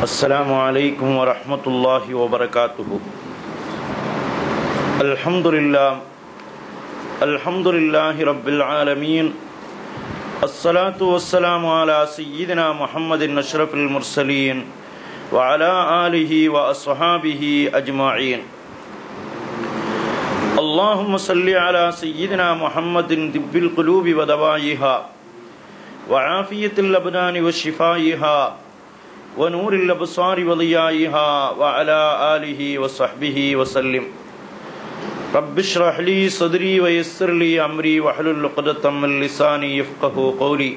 السلام عليكم ورحمة الله وبركاته. الحمد لله رب العالمين. الصلاة والسلام على سيدنا محمد أشرف المرسلين وعلى آله وأصحابه أجمعين. اللهم صل على سيدنا محمد طب القلوب ودوائها وعافية الأبدان وشفائها ونور الأبصار وضيائها وعلى آله وصحبه وسلم. رب اشرح لي صدري ويسر لي أمري واحلل عقدة من لساني يفقهوا قولي.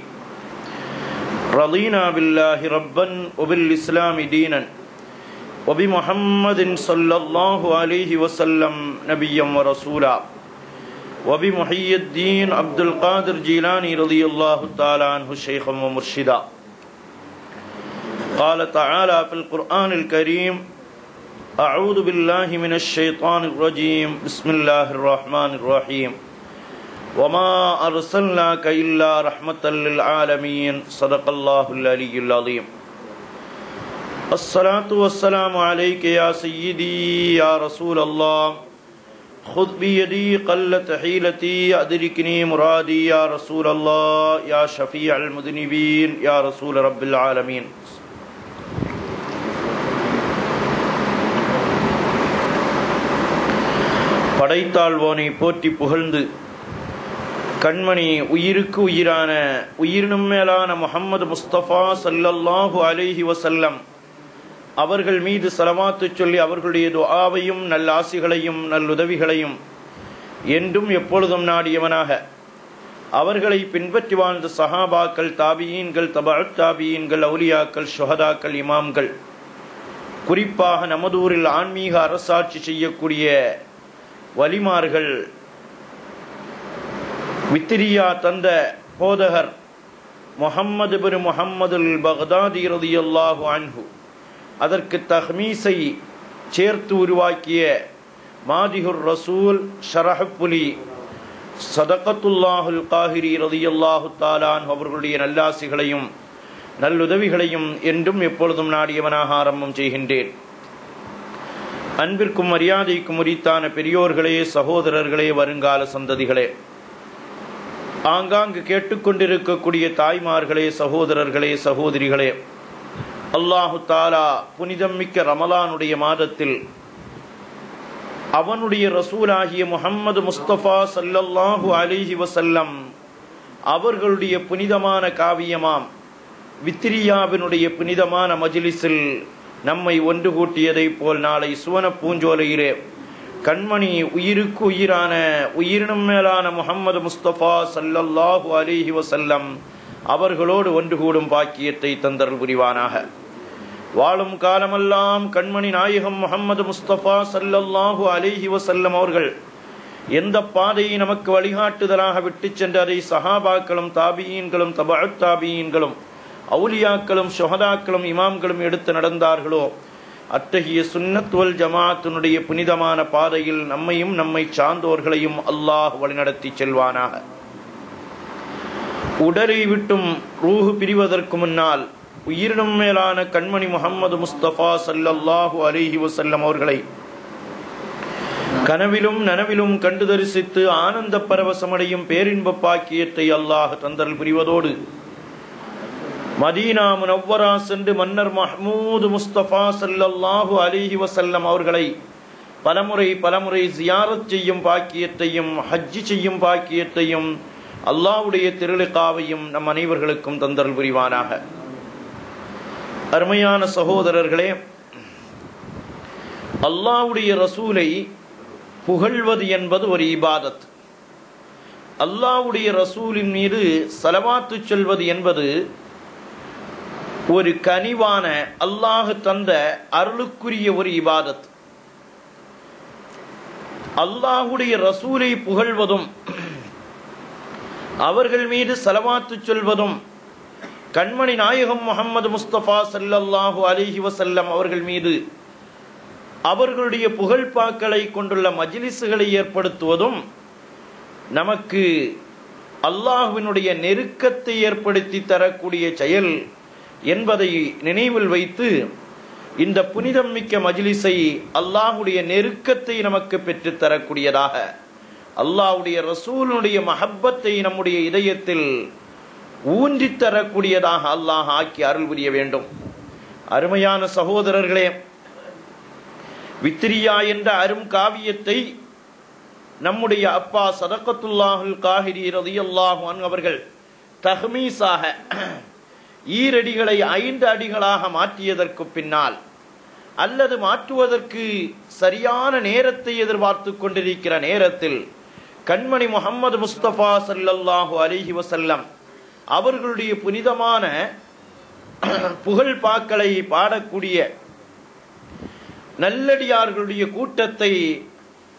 رضينا بالله ربا وبالإسلام دينا وبمحمد صلى الله عليه وسلم نبيا ورسولا وبمحيي الدين عبد القادر جيلاني رضي الله تعالى عنه شيخا ومرشدا. قال تعالى في القرآن الكريم: أعوذ بالله من الشيطان الرجيم بسم الله الرحمن الرحيم وما أرسلناك إلا رحمة للعالمين صدق الله العلي العظيم. الصلاة والسلام عليك يا سيدي يا رسول الله خذ بيدي قلت حيلتي أدركني مرادي يا رسول الله يا شفيع المذنبين يا رسول رب العالمين. படைத்தாழ்வோனை போற்றி புகழ்ந்து கண்மணி உயிருக்கு உயிரான உயிரினும் மேலான முஹம்மது முஸ்தபா ஸல்லல்லாஹு அலைஹி வஸல்லம் அவர்கள் மீது ஸலவாத்து சொல்லி அவர்களுடைய துஆவையும் நல்லாசிகளையும் நல்லுதவிகளையும் என்றும் எப்பொழுதும் நாடியவனாக அவர்களை பின்பற்றி வாழ்ந்த சஹாபாக்கள், தாபியீன்கள், தபஅத் தாபியீன்கள், அவுலியாக்கள், ஷுஹதாக்கள், இமாம்கள், குறிப்பாக நமதூரில் ஆன்மீக அரசாட்சி செய்யக்கூடிய வலிமார்கள், வித்திரியா தந்த போதகர் முஹம்மது பின் முஹம்மதுல் பக்தாதி ரலியல்லாஹு அன்ஹு, அதற்கு தஹ்மீஸை சேர்த்து உருவாக்கிய மாதிஹுர் ரசூல் ஷரஹுப்புலி சதகத்துல்லாஹுல் காஹிரி ரலியல்லாஹு தஆலா அன்ஹு அவர்களுடைய நல்லாசிகளையும் நல்லுதவிகளையும் என்றும் எப்பொழுதும் நாடியவனாக ஆரம்பம் செய்கின்றேன். அன்பிற்கும் மரியாதைக்கும் உரித்தான பெரியோர்களே, சகோதரர்களே, வருங்கால சந்ததிகளே, ஆங்காங்கு கேட்டுக்கொண்டிருக்கக்கூடிய தாய்மார்களே, சகோதரர்களே, சகோதரிகளே, அல்லாஹு தாலா புனிதம் மிக்க ரமலானுடைய மாதத்தில் அவனுடைய ரசூலாகிய முஹம்மது முஸ்தபா ஸல்லல்லாஹு அலைஹி வஸல்லம் அவர்களுடைய புனிதமான காவியமாம் வித்திரியாவினுடைய புனிதமான மஜ்லிஸில் நம்மை ஒன்று கூட்டியதை போல் நாளை சுவன பூஞ்சோலையிலே கண்மணி உயிருக்கு உயிரான உயிரினும் மேலான முஹம்மது முஸ்தபா ஸல்லல்லாஹு அலைஹி வஸல்லம் அவர்களோடு ஒன்று கூடும் பாக்கியத்தை தந்தருள் புரிவானாக. வாழும் காலமெல்லாம் கண்மணி நாயகம் முஹம்மது முஸ்தபா ஸல்லல்லாஹு அலைஹி வஸல்லம் அவர்கள் எந்த பாதையை நமக்கு வழிகாட்டுதலாக விட்டு சென்று அதை சஹாபாக்களும், தாபியீன்களும், தபஅத் தாபியீன்களும், அவுலியாக்களும், ஷுஹதாக்களும், இமாம்களும் எடுத்து நடந்தார்களோ அத்தகைய சுன்னத் வல் ஜமாஅத்தினுடைய புனிதமான பாதையில் நம்மையும் நம்மை சார்ந்தோர்களையும் அல்லாஹ் வழிநடத்தி செல்வானாக. உடலை விட்டும் ரூஹு பிரிவதற்கு முன்னால் உயிரினும் மேலான கண்மணி முஹம்மது முஸ்தபா ஸல்லல்லாஹு அலைஹி வஸல்லம் அவர்களை கனவிலும் நனவிலும் கண்டு தரிசித்து ஆனந்த பரவசமடையும் பேரின்ப பாக்கியத்தை அல்லாஹ் தந்தருள் புரிவதோடு மதீனா முனவ்வரா சென்று மன்னர் மஹ்மூது முஸ்தபா ஸல்லல்லாஹு அலைஹி வஸல்லம் அவர்களை பலமுறை ஜியாரத் செய்யும் பாக்கியத்தையும், ஹஜ்ஜி செய்யும் பாக்கியத்தையும், அல்லாஹ்வுடைய திருலிகாவையும் நம் அனைவர்களுக்கும் தந்தருள் புரிவானாக. அருமையான சகோதரர்களே, அல்லாஹ்வுடைய ரசூலை புகழ்வது என்பது ஒரு இபாதத். அல்லாஹ்வுடைய ரசூலின் மீது ஸலவாத்து சொல்வது என்பது ஒரு கனிவான அல்லாஹ் தந்த அருளுக்குரிய ஒரு இபாதத். அல்லாஹ்வுடைய ரசூலை புகழ்வதும் அவர்கள் மீது ஸலவாத்து சொல்வதும் கண்மணி நாயகம் முஹம்மது முஸ்தபா ஸல்லல்லாஹு அலைஹி வஸல்லம் அவர்கள் மீது அவர்களுடைய புகழ்பாக்களை கொண்டுள்ள மஜ்லிஸ்களை ஏற்படுத்துவதும் நமக்கு அல்லாஹ்வினுடைய நெருக்கத்தை ஏற்படுத்தி தரக்கூடிய செயல் என்பதை நினைவில் வைத்து இந்த புனிதம் மிக்க மஜ்லிஸை அல்லாஹ்வுடைய நெருக்கத்தை நமக்கு பெற்றுத் தரக்கூடியதாக, அல்லாஹ்வுடைய ரசூலுடைய மஹப்பத்தை நம்முடைய இதயத்தில் ஊன்றித் தரக்கூடியதாக அல்லாஹ் ஆக்கி அருள் புரிய வேண்டும். அருமையான சகோதரர்களே, வித்ரியா என்ற அரும் காவியத்தை நம்முடைய அப்பா சதகத்துல்லாஹுல் காஹிரி ரலியல்லாஹு அன்ஹு அவர்கள் தஹ்மீஸாக ஈரடிகளை 5 அடிகளாக மாற்றியதற்கு பின்னால், அல்லது மாற்றுவதற்கு சரியான நேரத்தை எதிர்பார்த்து கொண்டிருக்கிற நேரத்தில், கண்மணி முஹம்மது முஸ்தபா ஸல்லல்லாஹு அலைஹி வஸல்லம் அவர்களுடைய புனிதமான புகழ் பாக்களை பாடக்கூடிய நல்லடியார்களுடைய கூட்டத்தை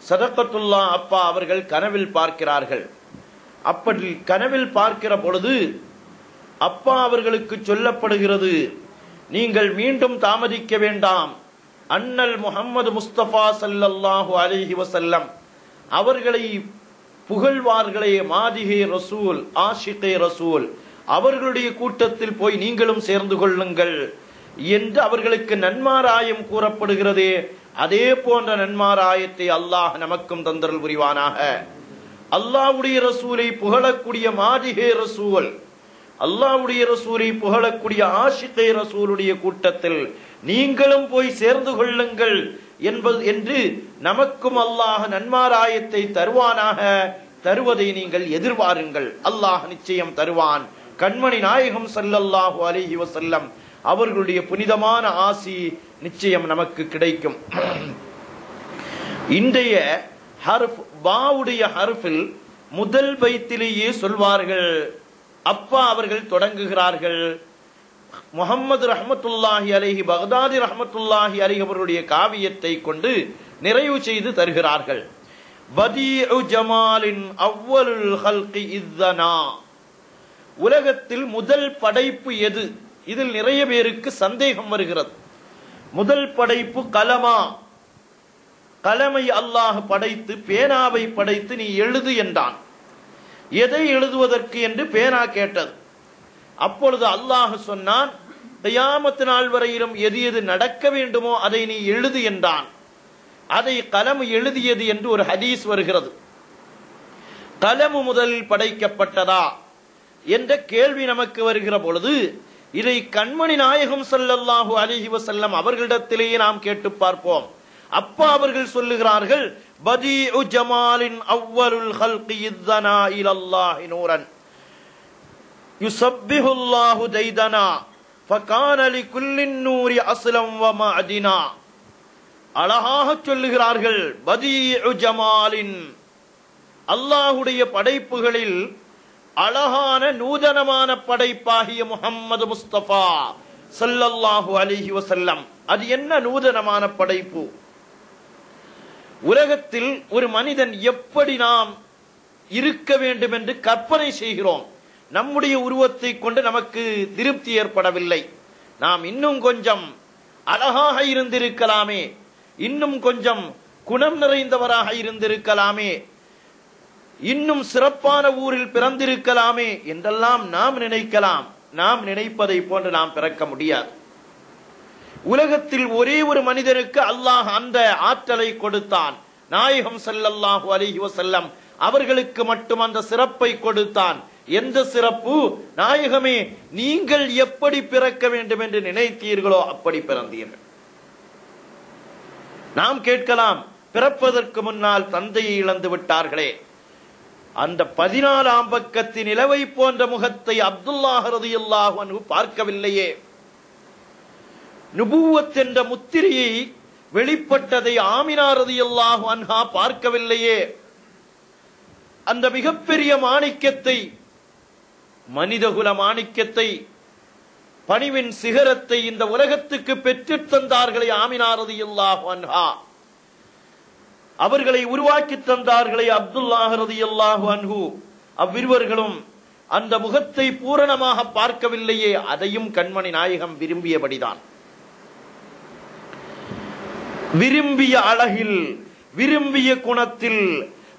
சதகத்துல்லா அப்பா அவர்கள் கனவில் பார்க்கிறார்கள். அப்படி கனவில் பார்க்கிற பொழுது அப்பா அவர்களுக்கு சொல்லப்படுகிறது, நீங்கள் மீண்டும் தாமதிக்க வேண்டாம், அண்ணல் முஹம்மது முஸ்தபா ஸல்லல்லாஹு அலைஹி வஸல்லம் அவர்களை புகழ்வார்களே மாதிகே ரசூல், ஆஷிகே ரசூல், அவர்களுடைய கூட்டத்தில் போய் நீங்களும் சேர்ந்து கொள்ளுங்கள் என்று அவர்களுக்கு நன்மாராயம் கூறப்படுகிறதே. அதே போன்ற நன்மாராயத்தை அல்லாஹ் நமக்கும் தந்தரல் புரிவானாக. அல்லாஹ்வுடைய ரசூலை புகழக்கூடிய மாதிகே ரசூல், அல்லாஹ்வுடைய ரசூலை புகழக்கூடிய ஆஷிகே ரசூலுடைய கூட்டத்தில் நீங்களும் போய் சேர்ந்து கொள்ளுங்கள் என்று நமக்கும் அல்லாஹ் நன்மாராயத்தை தருவானாக. தருவதை நீங்கள் எதிர்பாருங்கள், அல்லாஹ் நிச்சயம் தருவான். கண்மணி நாயகம் ஸல்லல்லாஹு அலைஹி வஸல்லம் அவர்களுடைய புனிதமான ஆசி நிச்சயம் நமக்கு கிடைக்கும். இன்றைய ஹர்ஃப் பாவுடைய ஹர்ஃபில் முதல் பைத்திலேயே சொல்வார்கள், அப்பா அவர்கள் தொடங்குகிறார்கள், முஹம்மது ரஹ்மத்துல்லாஹி அலைஹி பக்தாதி ரஹ்மத்துல்லாஹி அலைஹி அவருடைய காவியத்தை கொண்டு நிறைவு செய்து தருகிறார்கள். பதீஉ ஜமாலின் அவ்வலுல் ஹல்கி இஸ்ஸனா, உலகத்தில் முதல் படைப்பு எது? இதில் நிறைய பேருக்கு சந்தேகம் வருகிறது. முதல் படைப்பு கலமா, கலமை அல்லாஹ் படைத்து பேனாவை படைத்து நீ எழுது என்றான். எதை எழுதுவதற்கு என்று பேனா கேட்டது. அப்பொழுது அல்லாஹ் சொன்னான், கியாமத் நாள் வரையிலும் எது எது நடக்க வேண்டுமோ அதை நீ எழுது என்றான். அதை கலம் எழுதியது என்று ஒரு ஹதீஸ் வருகிறது. கலமு முதலில் படைக்கப்பட்டதா என்ற கேள்வி நமக்கு வருகிற பொழுது, இதை கண்மணி நாயகம் ஸல்லல்லாஹு அலைஹி வஸல்லம் அவர்களிடத்திலேயே நாம் கேட்டு பார்ப்போம். அப்பா அவர்கள் சொல்லுகிறார்கள், பதீஉ ஜமாலின் அவ்வலுல் ஹல்கி இஸ்ஸனா இலல்லாஹி நூரன் யுஸப்பிஹுல்லாஹு தைதனா ஃபகான லிகுல்லின் நூரி அஸ்லம் வ மஅதினா. அழகாக சொல்லுகிறார்கள், பதீஉ ஜமாலின், அல்லாஹ்வுடைய படைப்புகளில் அழகான நூதனமான படைப்பாகிய முஹம்மது முஸ்தபா ஸல்லல்லாஹு அலைஹி வஸல்லம். அது என்ன நூதனமான படைப்பு? உலகத்தில் ஒரு மனிதன் எப்படி நாம் இருக்க வேண்டும் என்று கற்பனை செய்கிறோம். நம்முடைய உருவத்தை கொண்டு நமக்கு திருப்தி ஏற்படவில்லை. நாம் இன்னும் கொஞ்சம் அழகாக இருந்திருக்கலாமே, இன்னும் கொஞ்சம் குணம் நிறைந்தவராக இருந்திருக்கலாமே, இன்னும் சிறப்பான ஊரில் பிறந்திருக்கலாமே என்றெல்லாம் நாம் நினைக்கலாம். நாம் நினைப்பதை போன்று நாம் பிறக்க முடியாது. உலகத்தில் ஒரே ஒரு மனிதனுக்கு அல்லாஹ் அந்த ஆற்றலை கொடுத்தான். நாயகம் ஸல்லல்லாஹு அலைஹி வஸல்லம் அவர்களுக்கு மட்டும் அந்த சிறப்பை கொடுத்தான். எந்த சிறப்பு? நாயகமே, நீங்கள் எப்படி பிறக்க வேண்டும் என்று நினைத்தீர்களோ அப்படி பிறந்தீர்கள். நாம் கேட்கலாம், பிறப்பதற்கு முன்னால் தந்தையை இழந்து விட்டார்களே, அந்த 14ஆம் பக்கத்தின் நிலவை போன்ற முகத்தை அப்துல்லாஹ் ரலியல்லாஹு அன்ஹு பார்க்கவில்லையே, நுபுவத் என்ற முத்திரையை வெளிப்பட்டதை ஆமினா ரலியல்லாஹு அன்ஹா பார்க்கவில்லையே, அந்த மிகப்பெரிய மாணிக்கத்தை, மனிதகுல மாணிக்கத்தை, பணிவின் சிகரத்தை இந்த உலகத்துக்கு பெற்றுத் தந்தார்களே ஆமினா ரலியல்லாஹு அன்ஹா, அவர்களை உருவாக்கி தந்தார்களே அப்துல்லாஹ் ரலியல்லாஹு அன்ஹு, அவ்விருவர்களும் அந்த முகத்தை பூரணமாக பார்க்கவில்லையே, அதையும் கண்மணி நாயகம் விரும்பியபடிதான். விரும்பிய அழகில், விரும்பிய குணத்தில்,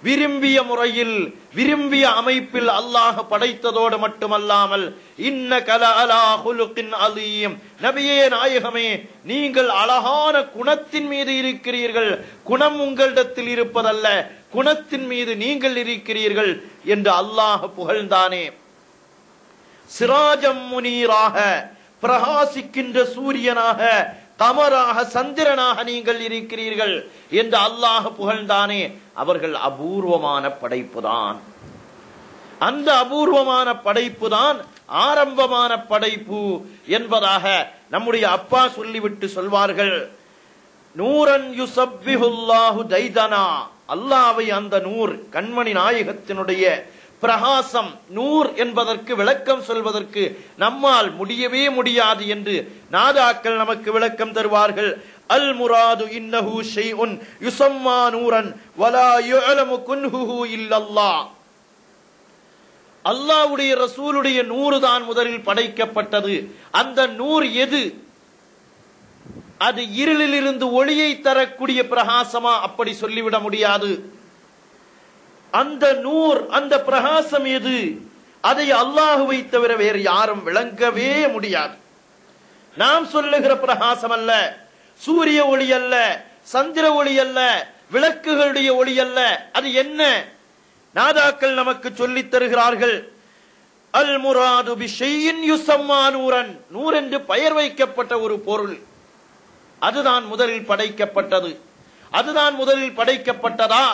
விரும்பிய முறையில் விரும்பிய அமைப்பில் அல்லாஹ் படைத்ததோடு மட்டுமல்லாமல் இன்னக லஅலா குலுகின் அலீம், நபியே நாயகமே நீங்கள் அழகான குணத்தின் மீது இருக்கிறீர்கள், குணம் உங்களிடத்தில் இருப்பதல்ல, குணத்தின் மீது நீங்கள் இருக்கிறீர்கள் என்று அல்லாஹ் புகழ்ந்தானே. சிராஜம் முனீராக, பிரகாசிக்கின்ற சூரியனாக, கமராக, சந்திரனாக நீங்கள் இருக்கிறீர்கள் என்று அல்லாஹ் புகழ்ந்தானே. அவர்கள் அபூர்வமான படைப்புதான். அந்த அபூர்வமான படைப்பு தான் ஆரம்பமான படைப்பு என்பதாக நம்முடைய அப்பா சொல்லிவிட்டு சொல்வார்கள். நூரன் யுஸப்பிஹுல்லாஹு தைதனா, அல்லாஹ்வை அந்த நூர், கண்மணி நாயகத்தினுடைய பிரகாசம், நூர் என்பதற்கு விளக்கம் சொல்வதற்கு நம்மால் முடியவே முடியாது என்று நாதாக்கள் நமக்கு விளக்கம் தருவார்கள். அல் முராது இன்னஹு ஷைஉன் யுஸம்மா நூரன் வலா யுஅலமு குன்ஹுஹு இல்லல்லாஹ். அல்லாஹ்வுடைய ரசூலுடைய நூறு தான் முதலில் படைக்கப்பட்டது. அந்த நூர் எது? அது இருளிலிருந்து ஒளியை தரக்கூடிய பிரகாசமா? அப்படி சொல்லிவிட முடியாது. அந்த நூர், அந்த பிரகாசம் எது? அதை அல்லாஹுவை தவிர வேறு யாரும் விளங்கவே முடியாது. நாம் சொல்லுகிற பிரகாசம் அல்ல, சூரிய ஒளி அல்ல, சந்திர ஒளி அல்ல, விளக்குகளுடைய ஒளி அல்ல. அது என்ன? நாதாக்கள் நமக்கு சொல்லித் தருகிறார்கள். அல் முராது பிஷையின் யுஸம்மா நூரன், நூர் என்று பெயர் வைக்கப்பட்ட ஒரு பொருள், அதுதான் முதலில் படைக்கப்பட்டது. அதுதான் முதலில் படைக்கப்பட்டதா?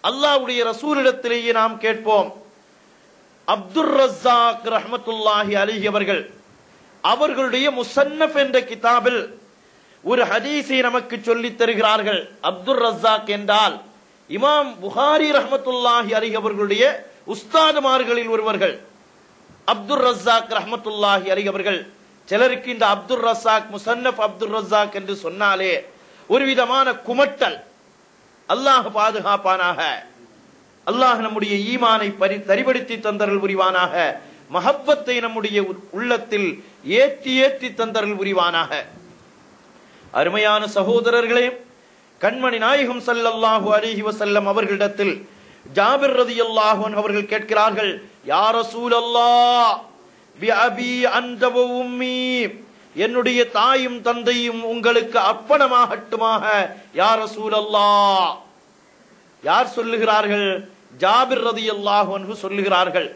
அல்லாஹ்வுடைய ரசூலிடத்திலேயே நாம் கேட்போம். அப்துர் ரஸாக் ரஹ்மத்துல்லாஹி அலைஹி அவர்கள் அவர்களுடைய முஸன்னஃப் என்ற கிதாபில் ஒரு ஹதீஸை நமக்கு சொல்லித் தருகிறார்கள். அப்துர் ரஸாக் என்றால் இமாம் புகாரி ரஹ்மத்துல்லாஹி அலைஹி அவர்களுடைய உஸ்தாதுமார்களில் ஒருவர்கள். அப்துர் ரஸாக் ரஹ்மத்துல்லாஹி அலைஹி அவர்கள், சிலருக்கு இந்த அப்துர் ரஸாக், முஸன்னஃப் அப்துர் ரஸாக் என்று சொன்னாலே ஒரு விதமான குமட்டல். அல்லாஹ் பாதுகாப்பானாக. அல்லாஹ் நம்முடைய ஈமானை தரிபடுத்தி தந்தரல் புரிவானாக. மஹப்பத்தை நம்முடைய உள்ளத்தில் ஏற்றி ஏற்றி தந்தரல் புரிவானாக. அருமையான சகோதரர்களே, கண்மணி நாயகம் ஸல்லல்லாஹு அலைஹி வஸல்லம் அவர்களிடத்தில் ஜாபிர் ரலியல்லாஹு அன்ஹு அவர்கள் கேட்கிறார்கள், யா ரசூலல்லாஹ் பி அபி அன்த வ உம்மி, என்னுடைய தாயும் தந்தையும் உங்களுக்கு அர்ப்பணமாகட்டுமாக யா ரசூலல்லாஹ். யார் சொல்லுகிறார்கள்? ஜாபிர் ரலியல்லாஹு அன்ஹு சொல்லுகிறார்கள்.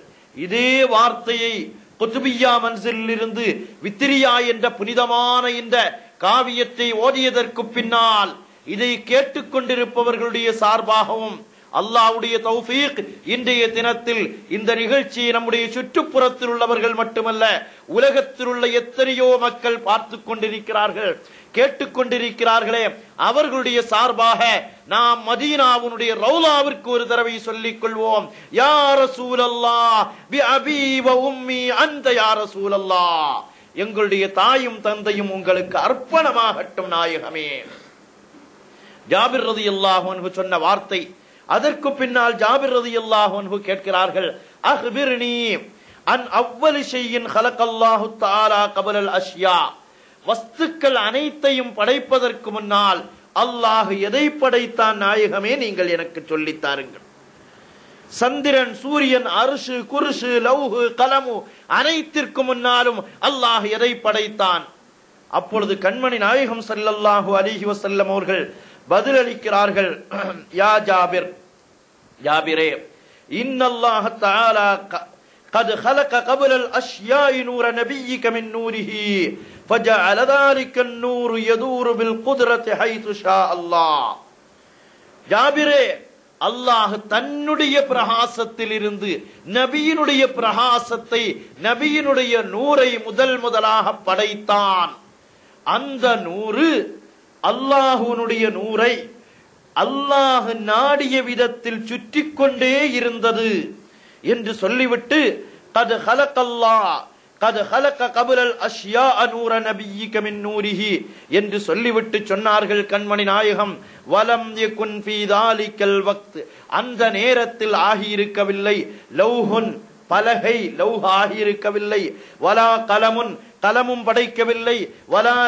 இதே வார்த்தையை குத்பிய்யா மன்சிலில் இருந்து வித்ரியா என்ற புனிதமான இந்த காவியத்தை ஓதியதற்கு பின்னால் இதை கேட்டுக்கொண்டிருப்பவர்களுடைய சார்பாகவும் அல்லாஹ்வுடைய தௌஃபீக், இன்றைய தினத்தில் இந்த நிகழ்ச்சியை நம்முடைய சுற்றுப்புறத்தில் உள்ளவர்கள் மட்டுமல்ல, உலகத்தில் உள்ள எத்தனையோ மக்கள் பார்த்து கொண்டிருக்கிறார்கள், கேட்டுக்கொண்டிருக்கிறார்களே, அவர்களுடைய சார்பாக நாம் மதீனாவுடைய ரௌலாவிற்கு ஒரு தடவை சொல்லிக் கொள்வோம். யா ரசூலல்லாஹ் பி அபி வ உம்மி அன்த யா ரசூலல்லாஹ், எங்களுடைய தாயும் தந்தையும் உங்களுக்கு அர்ப்பணமாகட்டும் நாயகமே. ஜாபிர் ரலியல்லாஹு அன்ஹு சொன்ன வார்த்தை. அதற்கு பின்னால் ஜாபிர் ரலியல்லாஹு அன்ஹு கேட்கிறார்கள், அக்பிர்னி அன் அவ்வலி ஷைஇன் ஹலகல்லாஹு தஆலா கபலல் அஷ்யா, வஸ்துக்கள் அனைத்தையும் படைப்பதற்கு முன்னால் அல்லாஹ் எதை படைத்தான் நாயகமே, நீங்கள் எனக்கு சொல்லித் தாருங்கள். சந்திரன், சூரியன், அர்ஷு, குர்ஷு, லௌஹு, கலமு அனைத்திற்கு முன்னாலும் அல்லாஹ் எதை படைத்தான்? அப்பொழுது கண்மணி நாயகம் ஸல்லல்லாஹு அலைஹி வஸல்லம் அவர்கள் பதிலளிக்கிறார்கள், யா ஜாபிர், ஜாபிரே, இன்னல்லாஹ தஆலா قد خلق قبل الاشياء نور نبيك من نوره فجعل ذلك النور يدور بالقدرة حيث شاء الله. ஜாபிரே, அல்லாஹ் தன்னுடைய பிரகாசத்தில் இருந்து நபியினுடைய பிரகாசத்தை, நபியினுடைய நூரை முதலாக படைத்தான். அந்த நூறு, அல்லாஹ்வுடைய நூரை அல்லாஹ் நாடிய விதத்தில் சுற்றி கொண்டே இருந்தது என்று சொல்லிவிட்டு قد خلق الله قد خلق قبل الاشياء نور نبيك من نوره என்று சொல்லிவிட்டு சொன்னார்கள் கண்மணி நாயகம், வலம் யகுன் ஃபீ ذلكல் வக்த், அந்த நேரத்தில் ஆகியிருக்கவில்லை, லௌஹுன் பலகை, லௌஹ் ஆகியிருக்கவில்லை, வலா கலமுன் கலமும் படைக்கவில்லை, வலா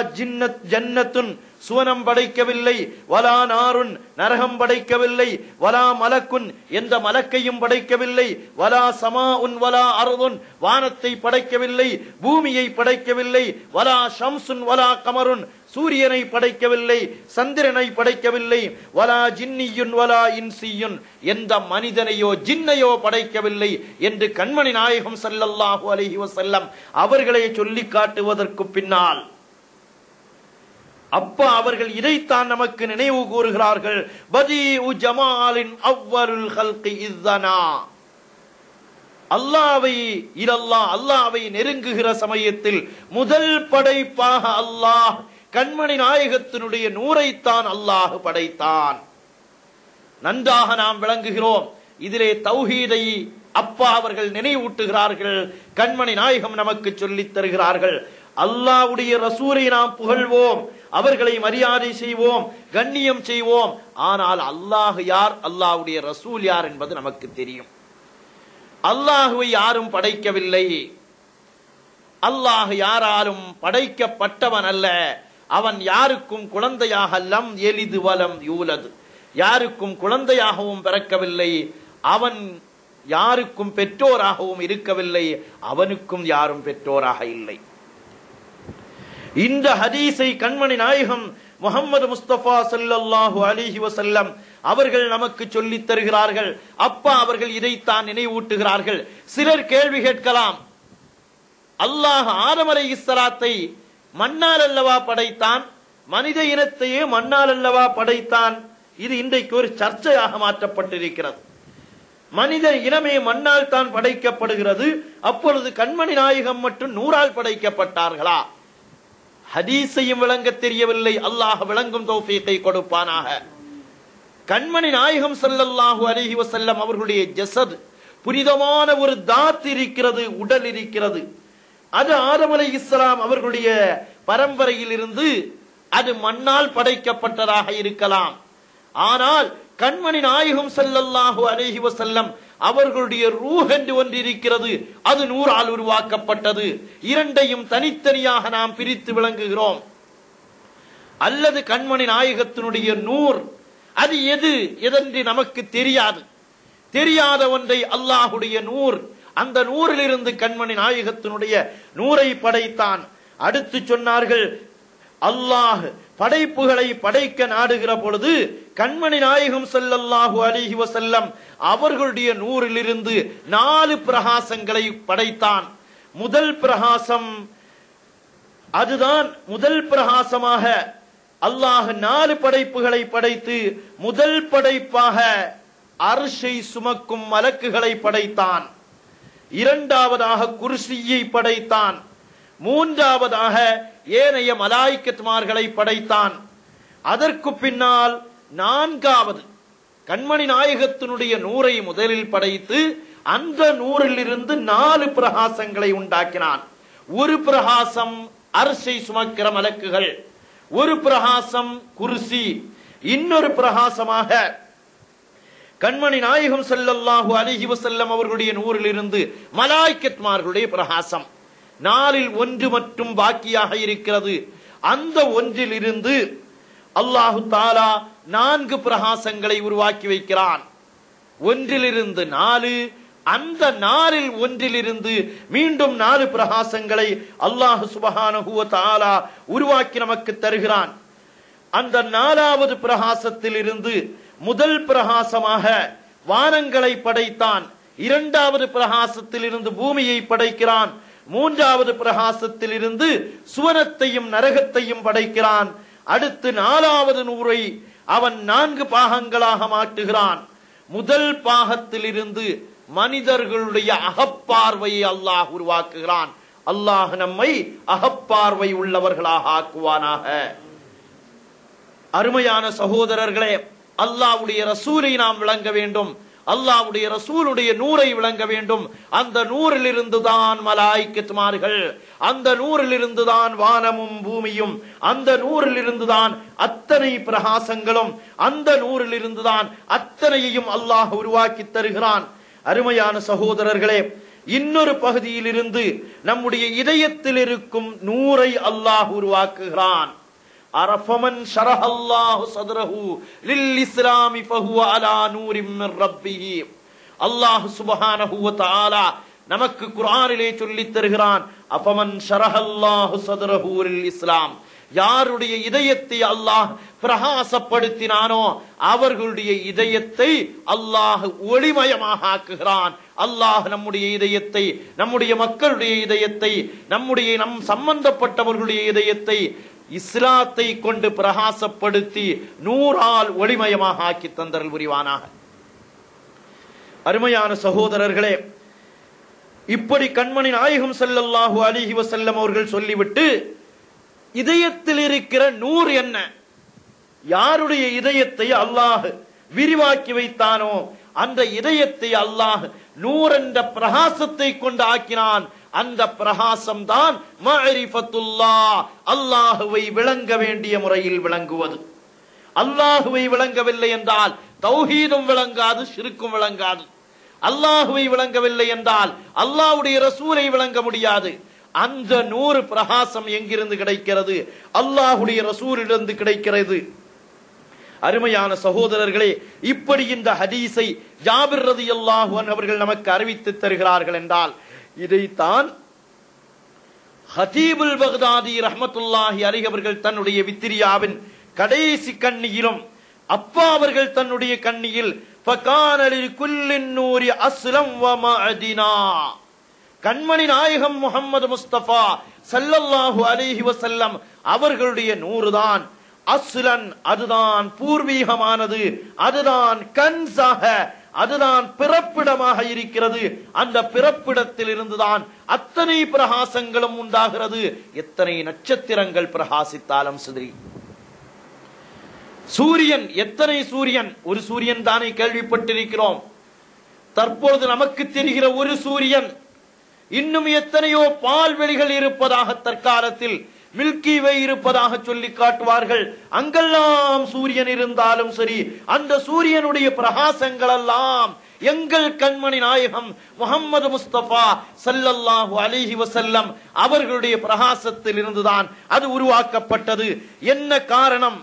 ஜன்னத்துன் சுவனம் படைக்கவில்லை, வலா நாருன் நரகம் படைக்கவில்லை, வலா மலக்குன் எந்த மலக்கையும் படைக்கவில்லை, வலா சமாஉன் வலா அர்துன் வானத்தை படைக்கவில்லை, பூமியை படைக்கவில்லை, வலா ஷம்சுன் வலா கமருன் சூரியனை படைக்கவில்லை, சந்திரனை படைக்கவில்லை, வலா ஜின்னியுன் வலா இன்சியுன் எந்த மனிதனையோ ஜின்னையோ படைக்கவில்லை என்று கண்மணி நாயகம் ஸல்லல்லாஹு அலைஹி வஸல்லம் அவர்களை சொல்லி காட்டுவதற்கு பின்னால் அப்பா அவர்கள் இதைத்தான் நமக்கு நினைவு கூறுகிறார்கள். பதீஉ ஜமாலின் அவ்வலுல் ஹல்கி இஸ்ஸனா. அல்லாஹ்வை நெருங்குகிற சமயத்தில் முதல் படைப்பாக அல்லாஹ் கண்மணி நாயகத்தினுடைய நூரைத்தான் அல்லாஹ் படைத்தான். நன்றாக நாம் விளங்குகிறோம். இதிலே தௌஹீதை அப்பா அவர்கள் நினைவூட்டுகிறார்கள், கண்மணி நாயகம் நமக்கு சொல்லித் தருகிறார்கள். அல்லாஹ்வுடைய ரசூலை நாம் புகழ்வோம், அவர்களை மரியாதை செய்வோம், கண்ணியம் செய்வோம். ஆனால் அல்லாஹ் யார், அல்லாஹ்வுடைய ரசூல் யார் என்பது நமக்கு தெரியும். அல்லாஹ்வை யாரும் படைக்கவில்லை, அல்லாஹ் யாராலும் படைக்கப்பட்டவன் அல்ல. அவன் யாருக்கும் குழந்தையாக லம் எலிது வலம் யூலது, யாருக்கும் குழந்தையாகவும் பிறக்கவில்லை, அவன் யாருக்கும் பெற்றோராகவும் இருக்கவில்லை, அவனுக்கும் யாரும் பெற்றோராக இல்லை. இந்த ஹதீஸை கண்மணி நாயகம் முஹம்மது முஸ்தபா ஸல்லல்லாஹு அலைஹி வஸல்லம் அவர்கள் நமக்கு சொல்லித் தருகிறார்கள். அப்பா அவர்கள் இதைத்தான் நினைவூட்டுகிறார்கள். சிலர் கேள்வி கேட்கலாம், அல்லாஹ் ஆதம் அலைஹிஸ்ஸலாத்தை மண்ணால் அல்லவா படைத்தான், மனித இனத்தையே மண்ணால் அல்லவா படைத்தான்? இது இன்றைக்கு ஒரு சர்ச்சையாக மாற்றப்பட்டிருக்கிறது. மனித இனமே மண்ணால் தான் படைக்கப்படுகிறது, அப்பொழுது கண்மணி நாயகம் மட்டும் நூறால் படைக்கப்பட்டார்களா? ஹதீஸையும் விளங்க தெரியவில்லை. அல்லாஹ் விளங்கும் தௌஃபீகை கொடுப்பானாக. கண்மணி நாயகம் ஸல்லல்லாஹு அலைஹி வஸல்லம் அவர்களுடைய ஜஸத், புனிதமான ஒரு தாத் இருக்கிறது, உடல் இருக்கிறது. அது ஆதம் அலைஹிஸ்ஸலாம் அவர்களுடைய பரம்பரையில் இருந்து அது மண்ணால் படைக்கப்பட்டதாக இருக்கலாம். ஆனால் கண்மணி நாயகம் ஸல்லல்லாஹு அலைஹி வஸல்லம் அவர்களுடைய ரூஹ் என்று ஒன்று இருக்கிறது, அது நூறால் உருவாக்கப்பட்டது. இரண்டையும் தனித்தனியாக நாம் பிரித்து விளங்குகிறோம். அல்லது கண்மணி நாயகத்தினுடைய நூர் அது எதென்று நமக்கு தெரியாது. தெரியாத ஒன்றை அல்லாஹுடைய நூர், அந்த நூரிலிருந்து கண்மணி நாயகத்தினுடைய நூரை படைத்தான். அடுத்து சொன்னார்கள், அல்லாஹ் படைப்புகளை படைக்க நாடுகிற பொழுது கண்மணி நாயகம் ஸல்லல்லாஹு அலைஹி வஸல்லம் அவர்களுடைய நூறிலிருந்து 4 பிரகாசங்களை படைத்தான். முதல் பிரகாசம், அதுதான் முதல் பிரகாசமாக அல்லாஹ் 4 படைப்புகளை படைத்து முதல் படைப்பாக அர்ஷை சுமக்கும் மலக்குகளை படைத்தான். இரண்டாவதாக குர்சியை படைத்தான். மூன்றாவதாக ஏனைய மலாயிக்கத்மார்களை படைத்தான். அதற்கு பின்னால் 4வது கண்மணி நாயகத்தினுடைய நூரை முதலில் படைத்து அந்த நூறில் இருந்து 4 பிரகாசங்களை உண்டாக்கினான். ஒரு பிரகாசம் அர்ஷை சுமக்கிற மலக்குகள், ஒரு பிரகாசம் குர்சி, இன்னொரு பிரகாசமாக கண்மணி நாயகம் ஸல்லல்லாஹு அலைஹி வஸல்லம் அவர்களுடைய நூறில் இருந்து மலாயிக்கத்மார்களுடைய பிரகாசம். 4ல் 1 மட்டும் பாக்கியாக இருக்கிறது. அந்த ஒன்றில் இருந்து அல்லாஹு தஆலா 4 பிரகாசங்களை உருவாக்கி வைக்கிறான். ஒன்றிலிருந்து 4, அந்த 4ல் ஒன்றிலிருந்து மீண்டும் 4 பிரகாசங்களை அல்லாஹ் சுப்ஹானஹு வ தஆலா உருவாக்கி நமக்கு தருகிறான். அந்த 4வது பிரகாசத்தில் இருந்து முதல் பிரகாசமாக வானங்களை படைத்தான். 2வது பிரகாசத்தில் இருந்து பூமியை படைக்கிறான். 3வது பிரகாசத்தில் இருந்து சுவனத்தையும் நரகத்தையும் படைக்கிறான். அடுத்து 4வது நூரை அவன் 4 பாகங்களாக மாற்றுகிறான். முதல் பாகத்தில் இருந்து மனிதர்களுடைய அகப்பார்வையை அல்லாஹ் உருவாக்குகிறான். அல்லாஹ் நம்மை அகப்பார்வை உள்ளவர்களாக ஆக்குவானாக. அருமையான சகோதரர்களே, அல்லாஹ்வுடைய ரசூலை நாம் விளங்க வேண்டும், அல்லாஹ்வுடைய ரசூலுடைய நூரை விளங்க வேண்டும். அந்த நூறில் இருந்துதான் மலாயிக்கத்மார்கள், அந்த நூறில் இருந்துதான் வானமும் பூமியும், அந்த நூறில் இருந்துதான் அத்தனை பிரகாசங்களும், அந்த நூறில் இருந்துதான் அத்தனையையும் அல்லாஹ் உருவாக்கி தருகிறான். அருமையான சகோதரர்களே, இன்னொரு பகுதியில் இருந்து நம்முடைய இதயத்தில் இருக்கும் நூரை அல்லாஹ் உருவாக்குகிறான். அரஃபமன் ஷரஹல்லாஹு ஸத்ரஹு லில் இஸ்லாமி ஃபஹுவ அலா நூரின் மின் ரப்பிஹி. அல்லாஹ் சுப்ஹானஹு வ தஆலா நமக்கு குர்ஆனிலே சொல்லித் தருகிறான், அஃபமன் ஷரஹல்லாஹு ஸத்ரஹு லில் இஸ்லாம், யாருடைய இதயத்தை அல்லாஹ் பிரகாசப்படுத்தினானோ அவர்களுடைய இதயத்தை அல்லாஹ் ஒளிமயமாக ஆக்குகிறான். அல்லாஹ் நம்முடைய இதயத்தை, நம்முடைய மக்களுடைய இதயத்தை, நம் சம்பந்தப்பட்டவர்களுடைய இதயத்தை இஸ்லாத்தை கொண்டு பிரகாசப்படுத்தி நூறால் ஒளிமயமாக ஆக்கி தந்தருள் புரிவானாக. அருமையான சகோதரர்களே, இப்படி கண்மணி நாயகம் ஸல்லல்லாஹு அலைஹி வஸல்லம் அவர்கள் சொல்லிவிட்டு இதயத்தில் இருக்கிற நூர் என்ன, யாருடைய இதயத்தை அல்லாஹ் விரிவாக்கி வைத்தானோ அந்த இதயத்தை அல்லாஹ் நூர் என்ற பிரகாசத்தை கொண்டு ஆக்கினான். அந்த பிரகாசம் தான் மஅரிஃபத்துல்லாஹ், அல்லாஹுவை விளங்க வேண்டிய முறையில் விளங்குவது. அல்லாஹுவை விளங்கவில்லை என்றால் தௌஹீதும் விளங்காது, ஷிர்க்கும் விளங்காது. அல்லாஹுவை விளங்கவில்லை என்றால் அல்லாஹ்வுடைய ரசூலை விளங்க முடியாது. அந்த நூறு பிரகாசம் எங்கிருந்து கிடைக்கிறது? அல்லாஹ்வுடைய ரசூலிலிருந்து கிடைக்கிறது. அருமையான சகோதரர்களே, இப்படி இந்த ஹதீஸை ஜாபிர் ரலியல்லாஹு அன்ஹு அவர்கள் நமக்கு அறிவித்து தருகிறார்கள் என்றால் இதைத்தான் ஹதீபுல் பக்தாதி ரஹ்மத்துல்லாஹி அலைஹி அவர்கள் தன்னுடைய வித்திரியாவின் கடைசி கண்ணியிலும் அப்பா அவர்கள் தன்னுடைய கண்ணியில் ஃபகான லிகுல்லின் நூரி அஸ்லம் வ மஅதினா, கண்மணி நாயகம் முஹம்மது முஸ்தபா ஸல்லல்லாஹு அலைஹி வஸல்லம் அவர்களுடைய நூறுதான் அஸ்லன், அதுதான் பூர்வீகமானது, அதுதான் கன்ஸாக, அதுதான் பிறப்பிடமாக இருக்கிறது. அந்த பிறப்பிடத்தில் இருந்துதான் அத்தனை பிரகாசங்களும் உண்டாகிறது. எத்தனை நட்சத்திரங்கள் பிரகாசித்தாலும் சரி, சூரியன், எத்தனை சூரியன், ஒரு சூரியன் தானே கேள்விப்பட்டிருக்கிறோம். தற்பொழுது நமக்கு தெரிகிற ஒரு சூரியன், இன்னும் எத்தனையோ பால்வெளிகள் இருப்பதாக தற்காலத்தில் மில்கி வே இருப்பதாக சொல்லி காட்டுவார்கள். அங்கெல்லாம் சூரியன் இருந்தாலும் சரி, அந்த சூரியனுடைய பிரகாசங்கள் எல்லாம் எங்கள் கண்மணி நாயகம் முஹம்மது முஸ்தபா ஸல்லல்லாஹு அலைஹி வஸல்லம் அவர்களுடைய பிரகாசத்தில் இருந்துதான் அது உருவாக்கப்பட்டது. என்ன காரணம்?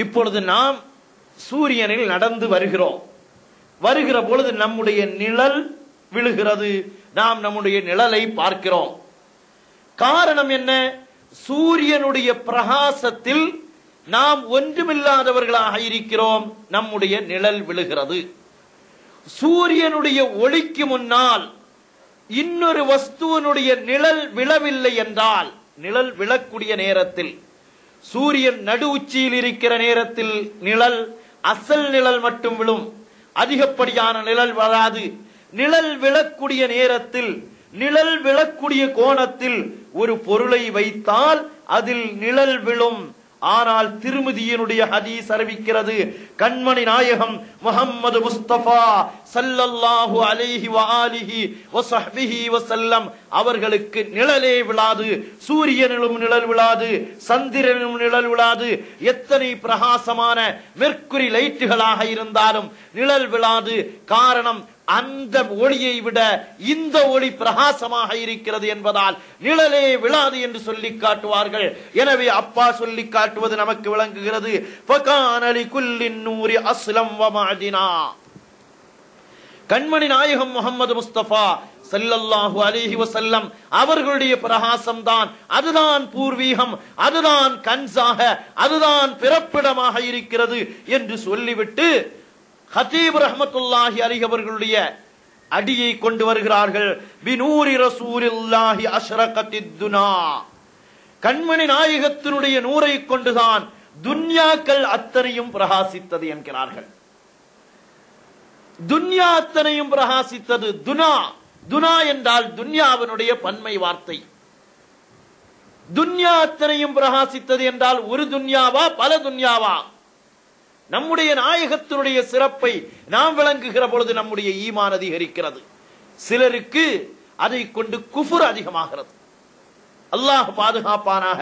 இப்பொழுது நாம் சூரியனில் நடந்து வருகிற பொழுது நம்முடைய நிழல் விழுகிறது, நாம் நம்முடைய நிழலை பார்க்கிறோம். காரணம் என்ன? சூரியனுடைய பிரகாசத்தில் நாம் ஒன்றுமில்லாதவர்களாக இருக்கிறோம், நம்முடைய நிழல் விழுகிறது. சூரியனுடைய ஒளிக்கு முன்னால் இன்னொரு வஸ்துவனுடைய நிழல் விழவில்லை என்றால், நிழல் விழக்கூடிய நேரத்தில், சூரியன் நடு உச்சியில் இருக்கிற நேரத்தில் நிழல், அசல் நிழல் மட்டும் விழும், அதிகப்படியான நிழல் வராது. நிழல் விழக்கூடிய நேரத்தில், நிழல் விழக்கூடிய கோணத்தில் ஒரு பொருளை வைத்தால் அதில் நிழல் விழும். ஆனால் திருமதியினுடைய ஹதீஸ் அறிவிக்கிறது, கண்மணி நாயகம் முஹம்மது முஸ்தபா ஸல்லல்லாஹு அலைஹி வஆலிஹி வஸஹ்பிஹி வஸல்லம் அவர்களுக்கு நிழலே விழாது. சூரியனிலும் நிழல் விழாது, சந்திரனிலும் நிழல் விழாது. எத்தனை பிரகாசமான மெர்க்குரி லைட்டுகளாக இருந்தாலும் நிழல் விழாது. காரணம், அந்த ஒளியை விட இந்த ஒளி பிரகாசமாக இருக்கிறது என்பதால் நிழலே விழாது என்று சொல்லி காட்டுவார்கள். எனவே அப்பா சொல்லி காட்டுவது நமக்கு விளங்குகிறது. ஃபகான லிகுல்லின் நூரி அஸ்லம் வ மஅதினா, கண்மணி நாயகம் முஹம்மது முஸ்தபா ஸல்லல்லாஹு அலைஹி வஸல்லம் அவர்களுடைய பிரகாசம் தான், அதுதான் பூர்வீகம், அதுதான் கன்ஸாக, அதுதான் பிறப்பிடமாக இருக்கிறது என்று சொல்லிவிட்டு ஹதீப் ரஹ்மத்துல்லாஹி அலைஹி அவர்களுடைய அடியை கொண்டு வருகிறார்கள். பினூரி ரசூலில்லாஹி அஷ்ரகத்தித் துனா, கண்மணி நாயகத்தினுடைய நூரை கொண்டுதான் துன்யாக்கள் அத்தனையும் பிரகாசித்தது என்கிறார்கள். துன்யா அத்தனையும் பிரகாசித்தது. துனா, துனா என்றால் துன்யாவினுடைய பன்மை வார்த்தை. துன்யா அத்தனையும் பிரகாசித்தது என்றால் ஒரு துன்யாவா, பல துன்யாவா? நம்முடைய நாயகத்தினுடைய சிறப்பை நாம் விளங்குகிற பொழுது நம்முடைய ஈமான் அதிகரிக்கிறது. சிலருக்கு அதை கொண்டு குஃபுர் அதிகமாகிறது. அல்லாஹ் பாதுகாப்பானாக.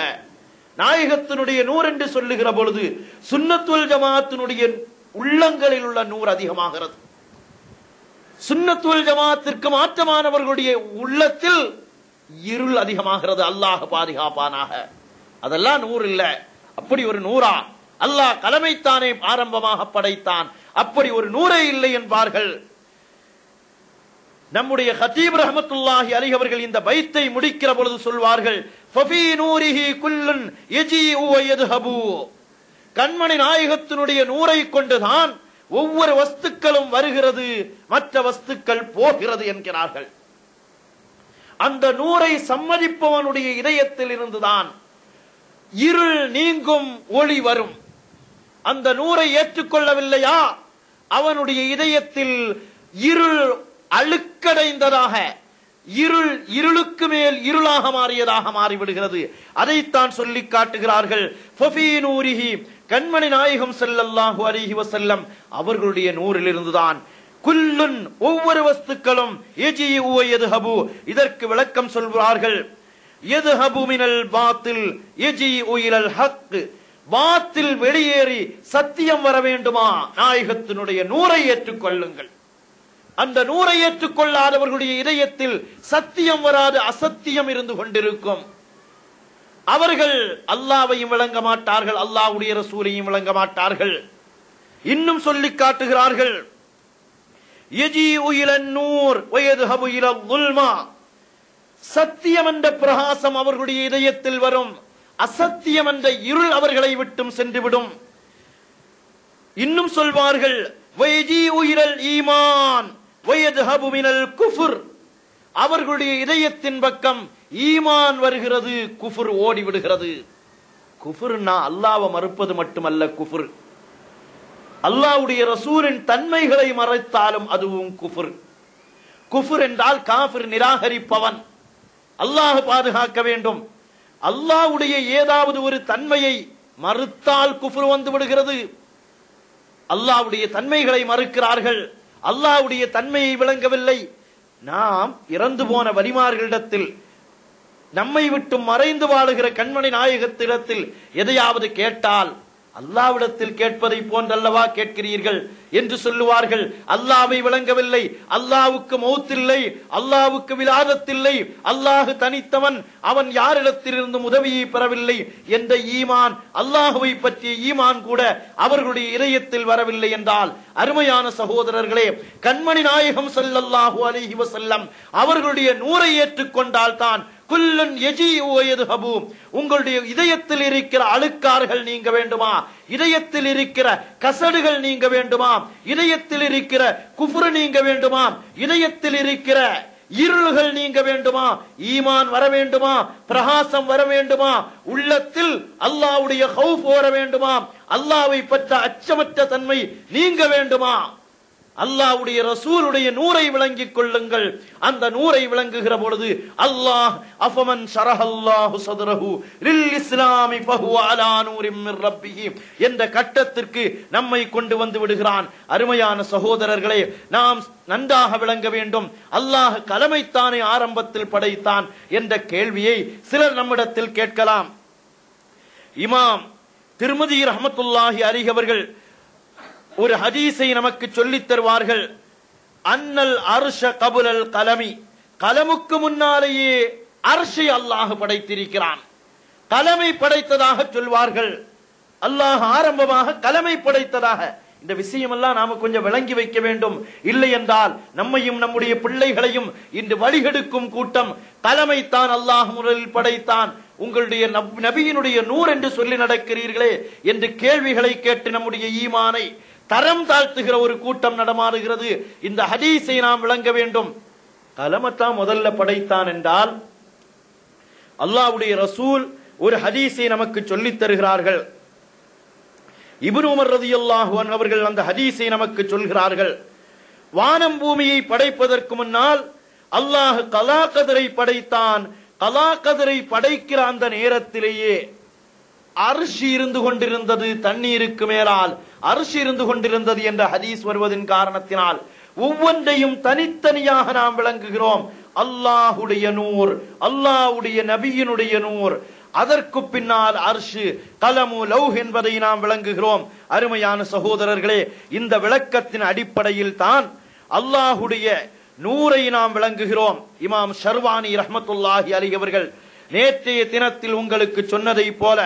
நாயகத்தினுடைய நூர் என்று சொல்லுகிற பொழுது சுன்னத்துல் ஜமாஅத்தினுடைய உள்ளங்களில் உள்ள நூர் அதிகமாகிறது. சுன்னத்துல் ஜமாஅத்திற்கு மாற்றமானவர்களுடைய உள்ளத்தில் இருள் அதிகமாகிறது. அல்லாஹ் பாதுகாப்பானாக. அதெல்லாம் நூறு இல்ல. அப்படி ஒரு நூறா? அல்லாஹ் கலமைத்தானே ஆரம்பமாக படைத்தான், அப்படி ஒரு நூறே இல்லை என்பார்கள். நம்முடைய ஹதீப் ரஹ்மத்துல்லாஹி அலைஹி அவர்கள் இந்த பைத்தை முடிக்கிற பொழுது சொல்வார்கள், ஃபஃபீ நூரிஹி குல்லுன் யஜீஉ வ யذهபு. கண்மணி நாயகத்தினுடைய நூரை கொண்டுதான் ஒவ்வொரு வஸ்துக்களும் வருகிறது, மற்ற வஸ்துக்கள் போகிறது என்கிறார்கள். அந்த நூரை சம்மதிப்பவனுடைய இதயத்தில் இருந்துதான் இருள் நீங்கும், ஒளி வரும். அந்த நூரை ஏற்றுக்கொள்ளவில்லையா, அவனுடைய இதயத்தில் இருள் அழுக்கடைந்ததாக, இருளுக்கு மேல் இருளாக மாறியதாக மாறிவிடுகிறது. அதைத்தான் சொல்லி காட்டுகிறார்கள். ஃபஃபீ நூரிஹி, கண்மணி நாயகம் ஸல்லல்லாஹு அலைஹி வஸல்லம் அவர்களுடைய நூரில் இருந்துதான் குல்லுன், ஒவ்வொரு வஸ்துக்களும் யஜீஉ வ யذهபு. இதற்கு விளக்கம் சொல்கிறார்கள். யذهபு மினல் பாத்தில் யஜீஉ இலல் ஹக். பாத்தில் வெளியேறி சத்தியம் வர வேண்டுமா, நாயகத்தினுடைய நூரை ஏற்றுக்கொள்ளுங்கள். அந்த நூரை ஏற்றுக்கொள்ளாதவர்களுடைய இதயத்தில் சத்தியம் வராது, அசத்தியம் இருந்து கொண்டிருக்கும். அவர்கள் அல்லாஹ்வையும் விளங்க மாட்டார்கள், அல்லாஹ்வுடைய ரசூலையும் விளங்க மாட்டார்கள். இன்னும் சொல்லி காட்டுகிறார்கள், யஜீஉ இலன் நூர் வ யذهபு இலல் ظுல்மா. சத்தியம் என்ற பிரகாசம் அவர்களுடைய இதயத்தில் வரும், அசத்தியம் என்ற இருள் அவர்களை விட்டும் சென்றுவிடும். இன்னும் சொல்வார்கள், வயஜீஉ இலல் ஈமான் வ யذهபு மினல் குஃப்ர். அவர்களுடைய இதயத்தின் பக்கம் ஈமான் வருகிறது, குஃப்ர் ஓடிவிடுகிறது. குஃப்ர்னா அல்லாஹ்வை மறுப்பது மட்டுமல்ல குஃப்ர், அல்லாஹ்வுடைய ரசூலின் தன்மைகளை மறைத்தாலும் அதுவும் குஃப்ர். குஃப்ர் என்றால் காஃபிர், நிராகரிப்பவன். அல்லாஹ் பாதுகாக்க வேண்டும். அல்லாஹ்வுடைய ஏதாவது ஒரு தன்மையை மறுத்தால் குஃப்ர் வந்து விடுகிறது. அல்லாஹ்வுடைய தன்மைகளை மறுக்கிறார்கள், அல்லாஹ்வுடைய தன்மையை விளங்கவில்லை. நாம் இறந்து போன வலிமார்களிடத்தில், நம்மை விட்டு மறைந்து வாழுகிற கண்மணி நாயகத்திடத்தில் எதையாவது கேட்டால், அல்லாஹ்விடத்தில் கேட்பதை போன்றல்லவா கேட்கிறீர்கள் என்று சொல்லுவார்கள். அல்லாஹ்வை விளங்கவில்லை, அல்லாஹ்வுக்கு மௌத்தில்லை, அல்லாஹ்வுக்கு விலாதத்தில்லை, அல்லாஹ் தனித்தவன், அவன் யாரிடத்திலிருந்து உதவியை பெறவில்லை என்ற ஈமான், அல்லாஹ்வை பற்றிய ஈமான் கூட அவர்களுடைய இதயத்தில் வரவில்லை என்றால், அருமையான சகோதரர்களே, கண்மணி நாயகம் ஸல்லல்லாஹு அலைஹி வஸல்லம் அவர்களுடைய நூரை ஏற்றுக்கொண்டால் தான் குல்லுன் யஜீஉ வ யذهபு. உங்களுடைய இதயத்தில் இருக்கிற அழுக்காறுகள் நீங்க வேண்டுமா, இதயத்தில் இருக்கிற கசடுகள் நீங்க வேண்டுமா, இதயத்தில் இருக்கிற குஃப்ர் நீங்க வேண்டுமா, இதயத்தில் இருக்கிற இருள்கள் நீங்க வேண்டுமா, ஈமான் வர வேண்டுமா, பிரகாசம் வர வேண்டுமா, உள்ளத்தில் அல்லாஹ்வுடைய ஹௌஃப் வர வேண்டுமா, அல்லாஹ்வை பற்ற அச்சமற்ற தன்மை நீங்க வேண்டுமா, அல்லாஹ்வுடைய ரசூலுடைய நூரை விளங்கிக் கொள்ளுங்கள். அந்த நூரை விளங்குகிற பொழுது அல்லாஹ் அஃபமன் ஷரஹல்லாஹு ஸத்ரஹு லில் இஸ்லாமி ஃபஹுவ அலா நூரின் மிர் ரப்பிஹி என்ற கட்டத்திற்கு நம்மை கொண்டு வந்து விடுகிறான். அருமையான சகோதரர்களே, நாம் நன்றாக விளங்க வேண்டும். அல்லாஹ் கலமைத்தானே ஆரம்பத்தில் படைத்தான் என்ற கேள்வியை சிலர் நம்மிடத்தில் கேட்கலாம். இமாம் திர்மிதி ரஹ்மத்துல்லாஹி அலைஹி அவர்கள் ஒரு ஹதீஸை நமக்கு சொல்லித் தருவார்கள். அன்னல் அர்ஷ கபுலல் கலமி, கலமுக்கு முன்னாலேயே அர்ஷை அல்லாஹ் படைத்திருக்கிறான், கலமை படைத்ததாக சொல்வார்கள். அல்லாஹ் ஆரம்பமாக கலமை படைத்ததாக. இந்த விஷயமெல்லாம் நாம கொஞ்சம் விளங்கி வைக்க வேண்டும். இல்லை என்றால் நம்மையும் நம்முடைய பிள்ளைகளையும் இன்று வழிகெடுக்கும் கூட்டம் கலமைத்தான் அல்லாஹ் முதலில் படைத்தான், உங்களுடைய நபியினுடைய நூர் என்று சொல்லி நடக்கிறீர்களே என்று கேள்விகளை கேட்டு நம்முடைய ஈமானை தரம் தாழ்த்துகிற ஒரு கூட்டம் நடமாடுகிறது. இந்த ஹதீஸை நாம் விளங்க வேண்டும். கலமத்தான் முதல்ல படைத்தான் என்றால் அல்லாஹ்வுடைய ரசூல் ஒரு ஹதீஸை நமக்கு சொல்லித் தருகிறார்கள். இப்னு உமர் ரலியல்லாஹு அன்ஹு அவர்கள் அந்த ஹதீஸை நமக்கு சொல்கிறார்கள். வானம் பூமியை படைப்பதற்கு முன்னால் அல்லாஹ் கலா கதரை படைத்தான். கலா கதரை படைக்கிற அந்த நேரத்திலேயே அர்ஷ் இருந்து கொண்டிருந்தது, தண்ணீருக்கு மேலால் அர்ஷ் இருந்து கொண்டிருந்தது என்ற ஹதீஸ் வருவதன் காரணத்தினால் ஒவ்வொன்றையும் தனித்தனியாக நாம் விளங்குகிறோம். அல்லாஹுடைய நூர், அல்லாஹ்வுடைய நபியினுடைய நூர், அதற்கு பின்னால் அர்ஷ், கலமு, லௌஹ் என்பதை நாம் விளங்குகிறோம். அருமையான சகோதரர்களே, இந்த விளக்கத்தின் அடிப்படையில் தான் அல்லாஹுடைய நூரை நாம் விளங்குகிறோம். இமாம் ஷர்வானி ரஹ்மத்துல்லாஹி அலைஹி அவர்கள் நேற்றைய தினத்தில் உங்களுக்கு சொன்னதை போல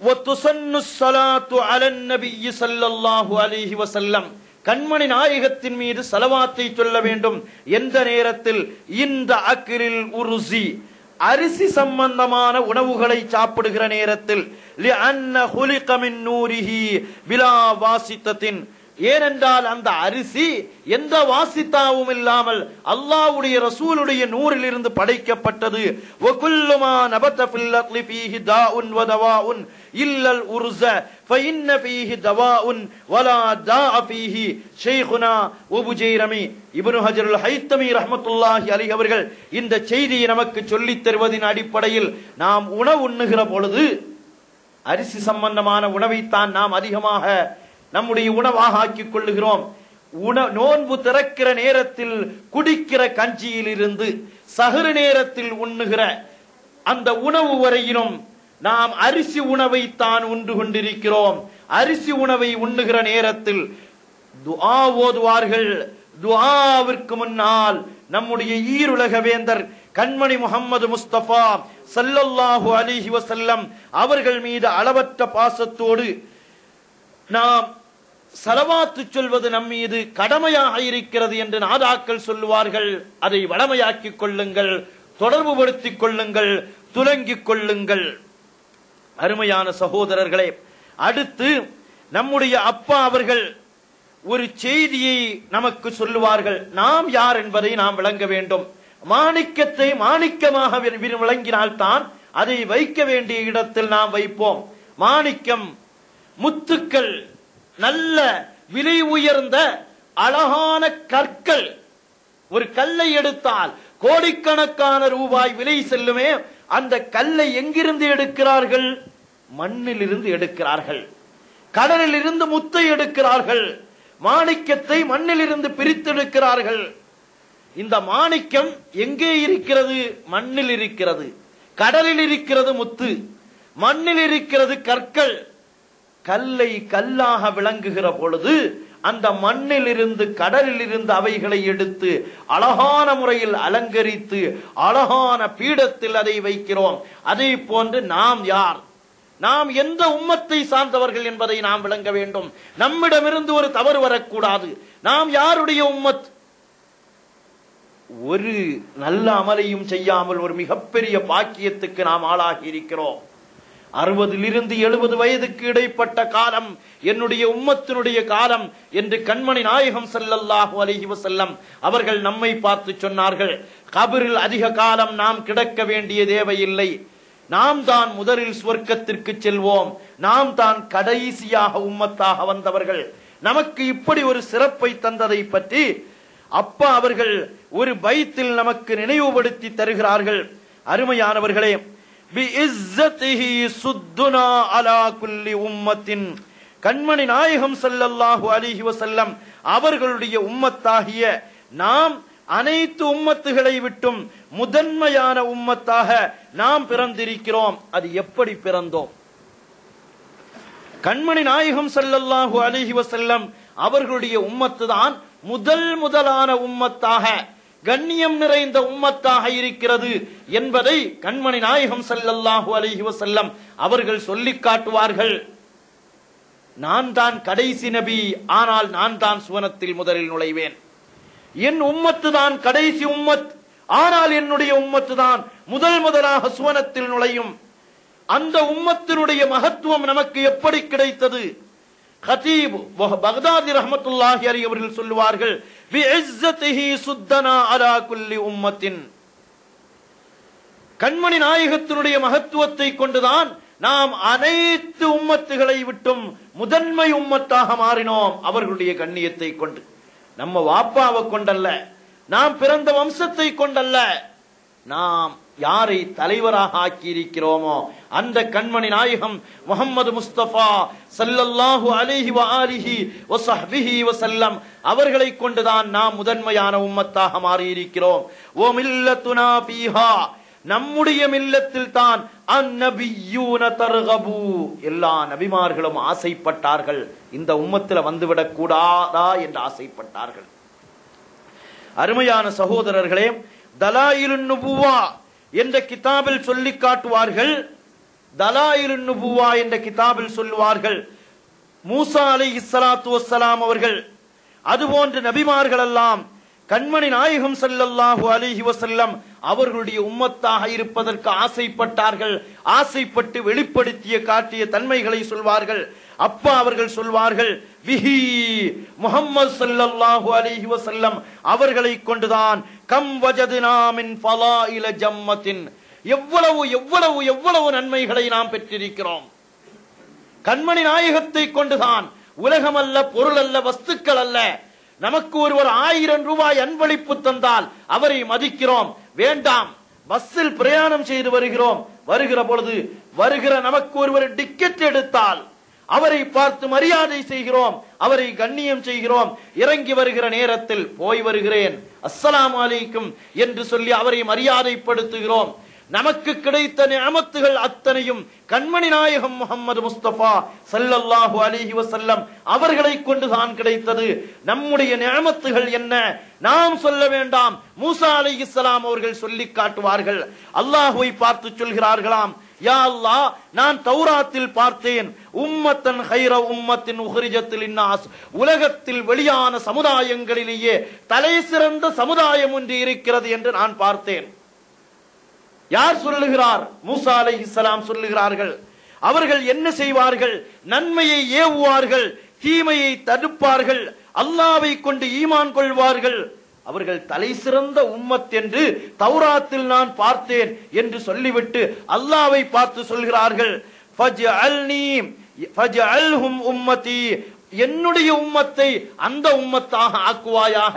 வத்துஸன்னு ஸலாத்து அலன் நபிய்யி ஸல்லல்லாஹு அலைஹி வஸல்லம், கண்மணி நாயகத்தின் மீது ஸலவாத்தை சொல்ல வேண்டும். எந்த நேரத்தில்? இந்த அக்ரில் உருசி, அரிசி சம்பந்தமான உணவுகளை சாப்பிடுகிற நேரத்தில். லிஅன்ன குலிக மின் நூரிஹி பிலா வாசித்தத்தின், ஏனென்றால் அந்த அரிசி எந்த வாசித்தாவும் இல்லாமல் அல்லாஹ்வுடைய ரசூலுடைய நூரில் இருந்து படைக்கப்பட்டது. வகுல்லு மா நபத ஃபில் அக்லி ஃபீஹி தாஉன் வ தவாஉன் இல்லல் உர்ஸ ஃபஇன்ன ஃபீஹி தவாஉன் வலா தாஅ ஃபீஹி. ஷைഖுனா உபுஜைரமி இப்னு ஹஜருல் ஹைத்தமி ரஹ்மத்துல்லாஹி அலைஹி அவர்கள் இந்த செய்தியை நமக்கு சொல்லித் தருவதின் அடிப்படையில் நாம் உணவு உண்ணுகிற பொழுது அரிசி சம்பந்தமான உணவைத்தான் நாம் அதிகமாக நம்முடைய உணவாக ஆக்கிக் கொள்ளுகிறோம். நோன்பு திறக்கிற நேரத்தில் குடிக்கிற கஞ்சியில் இருந்து சஹர் நேரத்தில் உண்ணுகிற அந்த உணவு வரையிலும் நாம் அரிசி உணவை தான் உண்டு கொண்டிருக்கிறோம். அரிசி உணவை உண்ணுகிற நேரத்தில் துஆ ஓதுவார்கள். துஆவிற்கு முன்னால் நம்முடைய ஈருலக வேந்தர் கண்மணி முஹம்மது முஸ்தபா ஸல்லல்லாஹு அலைஹி வஸல்லம் அவர்கள் மீது அளவற்ற பாசத்தோடு நாம் ஸலவாத்து சொல்வது நம் மீது கடமையாக இருக்கிறது என்று நாதாக்கள் சொல்லுவார்கள். அதை வளமையாக்கிக் கொள்ளுங்கள், தொடர்பு படுத்திக் கொள்ளுங்கள், துலங்கிக் கொள்ளுங்கள். அருமையான சகோதரர்களே, அடுத்து நம்முடைய அப்பா அவர்கள் ஒரு செய்தியை நமக்கு சொல்லுவார்கள். நாம் யார் என்பதை நாம் விளங்க வேண்டும். மாணிக்கத்தை மாணிக்கமாக விளங்கினால்தான் அதை வைக்க வேண்டிய இடத்தில் நாம் வைப்போம். மாணிக்கம், முத்துக்கள், நல்ல விலை உயர்ந்த அழகான கற்கள். ஒரு கல்லை எடுத்தால் கோடிக்கணக்கான ரூபாய் விலை செல்லுமே. அந்த கல்லை எங்கிருந்து எடுக்கிறார்கள்? மண்ணில் இருந்து எடுக்கிறார்கள். கடலில் இருந்து முத்தை எடுக்கிறார்கள். மாணிக்கத்தை மண்ணில் இருந்து பிரித்தெடுக்கிறார்கள். இந்த மாணிக்கம் எங்கே இருக்கிறது? மண்ணில் இருக்கிறது. கடலில் இருக்கிறது முத்து, மண்ணில் இருக்கிறது கற்கள். கல்லை கல்லாக விளங்குகிற பொழுது அந்த மண்ணில் இருந்து கடலில் இருந்து அவைகளை எடுத்து அழகான முறையில் அலங்கரித்து அழகான பீடத்தில் அதை வைக்கிறோம். அதை போன்று நாம் யார், நாம் எந்த உம்மத்தை சார்ந்தவர்கள் என்பதை நாம் விளங்க வேண்டும். நம்மிடமிருந்து ஒரு தவறு வரக்கூடாது. நாம் யாருடைய உம்மத்? ஒரு நல்ல அமலையும் செய்யாமல் ஒரு மிகப்பெரிய பாக்கியத்துக்கு நாம் ஆளாகி இருக்கிறோம். 60 70 வயதுக்கு இடைப்பட்ட காலம் என்னுடைய உம்மத்தினுடைய காலம் என்று கண்மணி நாயகம் ஸல்லல்லாஹு அலைஹி வஸல்லம் அவர்கள் நம்மை பார்த்து சொன்னார்கள். கபரில் அதிக காலம் நாம் கிடக்க வேண்டிய தேவையில்லை. நாம் தான் முதலில் சொர்க்கத்திற்கு செல்வோம். நாம் தான் கடைசியாக உம்மத்தாக வந்தவர்கள். நமக்கு இப்படி ஒரு சிறப்பை தந்ததை பற்றி அப்பா அவர்கள் ஒரு பைத்தில் நமக்கு நினைவுபடுத்தி தருகிறார்கள். அருமையானவர்களே, பிஇஸ்ஸத்திஹி சுத்துனா அலா குல்லி உம்மத்தின், கண்மணி நாயகம் ஸல்லல்லாஹு அலைஹி வஸல்லம் அவர்களுடைய உம்மத்தாகிய நாம் அனைத்து உம்மத்துகளை விட்டும் முதன்மையான உம்மத்தாக நாம் பிறந்திருக்கிறோம். அது எப்படி பிறந்தோம்? கண்மணி நாயகம் ஸல்லல்லாஹு அலைஹி வஸல்லம் அவர்களுடைய உம்மத்து தான் முதலான உம்மத்தாக, கண்ணியம் நிறைந்த உம்மத்தாக இருக்கிறது என்பதை கண்மணி நாயகம் ஸல்லல்லாஹு அலைஹி வஸல்லம் அவர்கள் சொல்லிக் காட்டுவார்கள். நான் தான் கடைசி நபி, ஆனால் நான் தான் சுவனத்தில் முதலில் நுழைவேன். என் உம்மத்து தான் கடைசி உம்மத், ஆனால் என்னுடைய உம்மத்து தான் முதலாக சுவனத்தில் நுழையும். அந்த உம்மத்தினுடைய மகத்துவம் நமக்கு எப்படி கிடைத்தது? கதீப் பக்தாதி ரஹ்மத்துல்லாஹி அலைஹி அவர்கள் சொல்லுவார்கள், பிஇஸ்ஸத்திஹி சுத்தனா அலா குல்லி உம்மத்தின், கண்மணி நாயகத்தினுடைய மகத்துவத்தை கொண்டுதான் நாம் அனைத்து உம்மத்துகளை விட்டும் முதன்மை உம்மத்தாக மாறினோம். அவர்களுடைய கண்ணியத்தை கொண்டு, நம்ம வாப்பாவை கொண்டல்ல, நாம் பிறந்த வம்சத்தை கொண்டல்ல, நாம் யாரை தலைவராக ஆக்கி இருக்கிறோமோ அந்த கண்மணி நாயகம் முஹம்மது முஸ்தபா ஸல்லல்லாஹு அலைஹி வஆலிஹி வஸஹ்பிஹி வஸல்லம் அவர்களை கொண்டுதான் நாம் முதன்மையான உம்மத்தாக மாறி இருக்கிறோம். ஓ மில்லத்துனா ஃபீஹா, நம்முடைய மில்லத்தில் தான் அந்நபியூன தர்கபு, எல்லா நபிமார்களும் ஆசைப்பட்டார்கள் இந்த உம்மத்தில் வந்துவிடக் கூடாதா என்று ஆசைப்பட்டார்கள். அருமையான சகோதரர்களே, தலாயிலுன் நுபுவா என்ற கிதாபில் சொல்லி காட்டுவார்கள். தலாயிலுன் நுபுவா என்ற கிதாபில் சொல்லுவார்கள், மூசா அலைஹிஸ்ஸலாத்து வஸ்ஸலாம் அவர்கள் அதுபோன்று நபிமார்கள் எல்லாம் கண்மணி நாயகம் ஸல்லல்லாஹு அலைஹி வஸல்லம் அவர்களுடைய உம்மத்தாக இருப்பதற்கு ஆசைப்பட்டார்கள். ஆசைப்பட்டு வெளிப்படுத்திய காட்டிய தன்மைகளை சொல்வார்கள். அப்பா அவர்கள் சொல்வார்கள், விஹி முஹம்மது ஸல்லல்லாஹு அலைஹி வஸல்லம் அவர்களை கொண்டுதான் கம் வஜத்னா மின் ஃபலாயில ஜம்மத்தின், எவ்வளவு எவ்வளவு எவ்வளவு நன்மைகளை நாம் பெற்றிருக்கிறோம். கண்மணி நாயகத்தை கொண்டுதான், உலகம் அல்ல, பொருள் அல்ல, வஸ்துக்கள் அல்ல. நமக்கு ஒருவர் 1000 ரூபாய் அன்பளிப்பு தந்தால் அவரை மதிக்கிறோம். வேண்டாம், பஸ்ஸில் பிரயாணம் செய்து வருகிறோம், வருகிற பொழுது வருகிற நமக்கு ஒருவர் டிக்கெட் எடுத்தால் அவரை பார்த்து மரியாதை செய்கிறோம், அவரை கண்ணியம் செய்கிறோம். இறங்கி வருகிற நேரத்தில் போய் வருகிறேன், அஸ்ஸலாமு அலைக்கும் என்று சொல்லி அவரை மரியாதைப்படுத்துகிறோம். நமக்கு கிடைத்த நிஅமத்துகள் அத்தனையும் கண்மணி நாயகம் முஹம்மது முஸ்தபா ஸல்லல்லாஹு அலைஹி வஸல்லம் அவர்களை கொண்டுதான் கிடைத்தது. நம்முடைய நிஅமத்துகள் என்ன நாம் சொல்ல வேண்டாம், மூசா அலைஹிஸ்ஸலாம் அவர்கள் சொல்லி காட்டுவார்கள். அல்லாஹ்வை பார்த்து சொல்கிறார்களாம், யா அல்லாஹ், நான் தௌராத்தில் பார்த்தேன், உம்மத்தன் கைர உம்மத்தின் உஹ்ரிஜத் லின்னாஸ், உலகத்தில் வெளியான சமுதாயங்களிலேயே தலை சிறந்த சமுதாயம் ஒன்று இருக்கிறது என்று நான் பார்த்தேன். யார் சொல்லுகிறார்? மூசா அலைஹிஸ்ஸலாம் சொல்லுகிறார்கள். அவர்கள் என்ன செய்வார்கள்? நன்மையை ஏவுவார்கள், தீமையை தடுப்பார்கள், அல்லாஹ்வை கொண்டு ஈமான் கொள்வார்கள். அவர்கள் தலை சிறந்த உம்மத் என்று தௌராத்தில் நான் பார்த்தேன் என்று சொல்லிவிட்டு அல்லாஹ்வை பார்த்து சொல்கிறார்கள், ஃபஜ்அல்ஹும் உம்மதி, என்னுடைய உம்மத்தை அந்த உம்மத்தாக ஆக்குவாயாக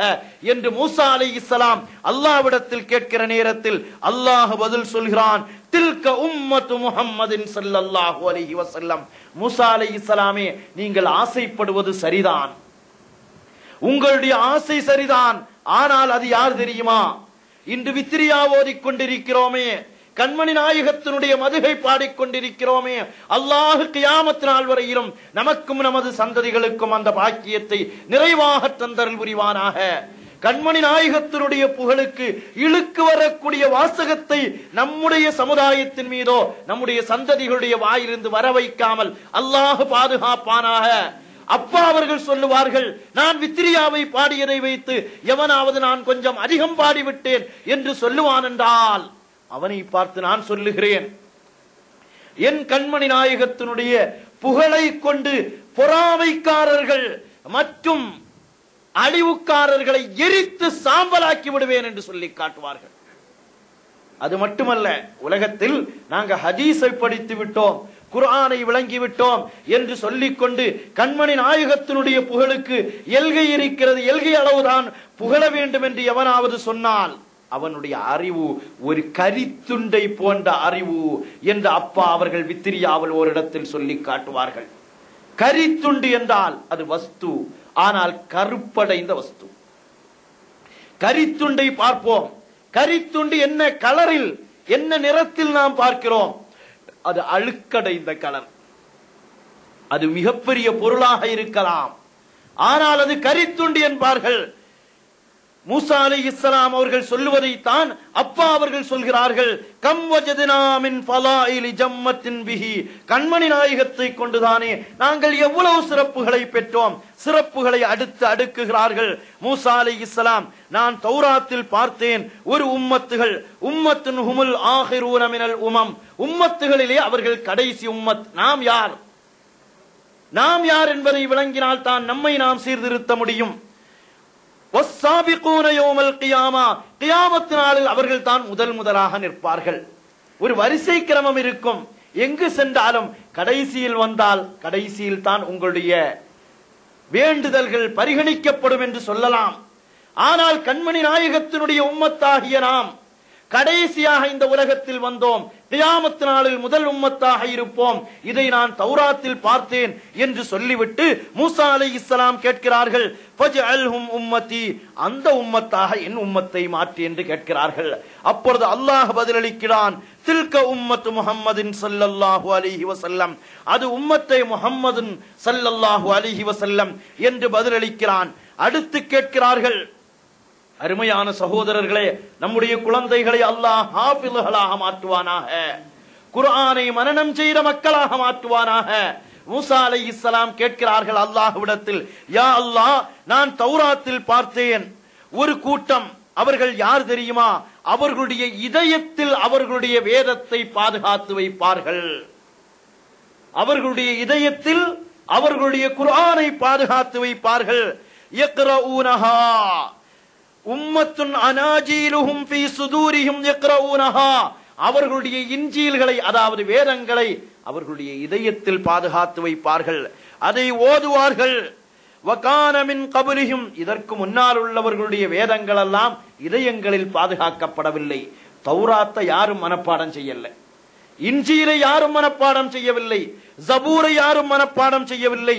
என்று மூசா அலைஹிஸ்ஸலாம் அல்லாஹ்விடத்தில் கேட்கிற நேரத்தில் அல்லாஹ் பதில் சொல்கிறான், தில்க உம்மத்து முஹம்மதின் ஸல்லல்லாஹு அலைஹி வஸல்லம். மூசா அலைஹிஸ்ஸலாமே, நீங்கள் ஆசைப்படுவது சரிதான், உங்களுடைய ஆசை சரிதான். ஆனால் அது யார் தெரியுமா? இன்று வித்ரியா ஓதிக் கொண்டிருக்கிறோமே, கண்மணி நாயகத்தினுடைய மதுகை பாடிக்கொண்டிருக்கிறோமே, அல்லாஹ் கியாமத் நாள் வரையிலும் நமக்கும் நமது சந்ததிகளுக்கும் அந்த பாக்கியத்தை நிறைவாக தந்தருள் புரிவானாக. கண்மணி நாயகத்தினுடைய புகழுக்கு இழுக்கு வரக்கூடிய வாசகத்தை நம்முடைய சமுதாயத்தின் மீதோ நம்முடைய சந்ததிகளுடைய வாயிலிருந்து வர வைக்காமல் அல்லாஹ் பாதுகாப்பானாக. அப்பா அவர்கள் சொல்லுவார்கள், நான் வித்ரியாவை பாடியதை வைத்து எவனாவது நான் கொஞ்சம் அதிகம் பாடிவிட்டேன் என்று சொல்லுவான் என்றால் அவனை பார்த்து நான் சொல்லுகிறேன், என் கண்மணி நாயகத்தினுடைய புகழை கொண்டு பொறாமைக்காரர்கள் மற்றும் அழிவுக்காரர்களை எரித்து சாம்பலாக்கி விடுவேன் என்று சொல்லி காட்டுவார்கள். அது மட்டுமல்ல, உலகத்தில் நாங்க ஹதீஸை படித்து விட்டோம், குர்ஆனை விளங்கி விட்டோம் என்று சொல்லிக்கொண்டு கண்மணி நாயகத்தினுடைய புகழுக்கு எல்கை இருக்கிறது, எல்கை அளவுதான் புகழ வேண்டும் என்று எவனாவது சொன்னால் அவனுடைய அறிவு ஒரு கரித்துண்டை போன்ற அறிவு என்று அப்பா அவர்கள் வித்திரியாவில் ஒரு இடத்தில் சொல்லி காட்டுவார்கள். கரித்துண்டு என்றால் அது வஸ்து, ஆனால் கருப்படைந்த வஸ்து. கரித்துண்டை பார்ப்போம், கரித்துண்டு என்ன கலரில், என்ன நிறத்தில் நாம் பார்க்கிறோம்? அது அழுக்கடைந்த கலர். அது மிகப்பெரிய பொருளாக இருக்கலாம், ஆனால் அது கரித்துண்டு என்பார்கள். மூசா அலைஹிஸ்ஸலாம் அவர்கள் சொல்லுவதைத்தான் அப்பா அவர்கள் சொல்கிறார்கள், கம் வஜத்னா மின் ஃபலாயிலி ஜம்மத்தின் பிஹி, கண்மணி நாயகத்தை கொண்டுதானே நாங்கள் எவ்வளவு சிறப்புகளை பெற்றோம். சிறப்புகளை அடுத்து அடுக்குகிறார்கள். மூசா அலைஹிஸ்ஸலாம், நான் தௌராத்தில் பார்த்தேன், ஒரு உம்மத்துகள், உம்மத்துன் ஹுமுல் ஆகிரூன மினல் உமம், உம்மத்துகளிலே அவர்கள் கடைசி உம்மத். நாம் யார்? நாம் யார் என்பதை விளங்கினால் தான் நம்மை நாம் சீர்திருத்த முடியும். கியாமத் நாளில் அவர்கள் தான் முதலாக நிற்பார்கள். ஒரு வரிசை கிரமம் இருக்கும், எங்கு சென்றாலும் கடைசியில் வந்தால் கடைசியில் தான் உங்களுடைய வேண்டுதல்கள் பரிகணிக்கப்படும் என்று சொல்லலாம். ஆனால் கண்மணி நாயகத்தினுடைய உம்மத்தாகிய நாம் கடைசியாக இந்த உலகத்தில் வந்தோம், கியாமத் நாளில் முதல் உம்மத்தாக இருப்போம். இதை நான் தௌராத்தில் பார்த்தேன் என்று சொல்லிவிட்டு மூசா அலைஹிஸ்ஸலாம் கேட்கிறார்கள், ஃபஜ்அல்ஹும் உம்மதி, அந்த உம்மத்தாக என் உம்மத்தை மாற்றி என்று கேட்கிறார்கள். அப்பொழுது அல்லாஹ் பதிலளிக்கிறான், தில்க உம்மத்து முஹம்மதின் ஸல்லல்லாஹு அலைஹி வஸல்லம், அது உம்மத்தை முஹம்மதின் ஸல்லல்லாஹு அலைஹி வஸல்லம் என்று பதிலளிக்கிறான். அடுத்து கேட்கிறார்கள், அருமையான சகோதரர்களே, நம்முடைய குழந்தைகளை அல்லாஹ் ஹாஃபில்களாக மாற்றுவானாக, குர்ஆனை மனனம் செய்த மக்களாக மாற்றுவானாக. மூசா அலைஹிஸ்ஸலாம் கேட்கிறார்கள் அல்லாஹ்விடத்தில், யா அல்லாஹ், நான் தௌராத்தில் பார்த்தேன் ஒரு கூட்டம், அவர்கள் யார் தெரியுமா? அவர்களுடைய இதயத்தில் அவர்களுடைய வேதத்தை பாதுகாத்து வைப்பார்கள், அவர்களுடைய இதயத்தில் அவர்களுடைய குர்ஆனை பாதுகாத்து வைப்பார்கள். யக்ரஊனஹா உம்மத்துன் அனாஜீலுஹும் ஃபீ சுதூரிஹிம் யக்ரஊனஹா, அவர்களுடைய இன்ஜீல்களை, அதாவது வேதங்களை அவர்களுடைய இதயத்தில் பாதுகாத்து வைப்பார்கள், அதை ஓதுவார்கள். வகான மின் கப்லிஹிம், இதற்கு முன்னால் உள்ளவர்களுடைய வேதங்கள் எல்லாம் இதயங்களில் பாதுகாக்கப்படவில்லை. தௌராத்தை யாரும் மனப்பாடம் செய்யல, இன்ஜீலை யாரும் மனப்பாடம் செய்யவில்லை, ஜபூரை யாரும் மனப்பாடம் செய்யவில்லை.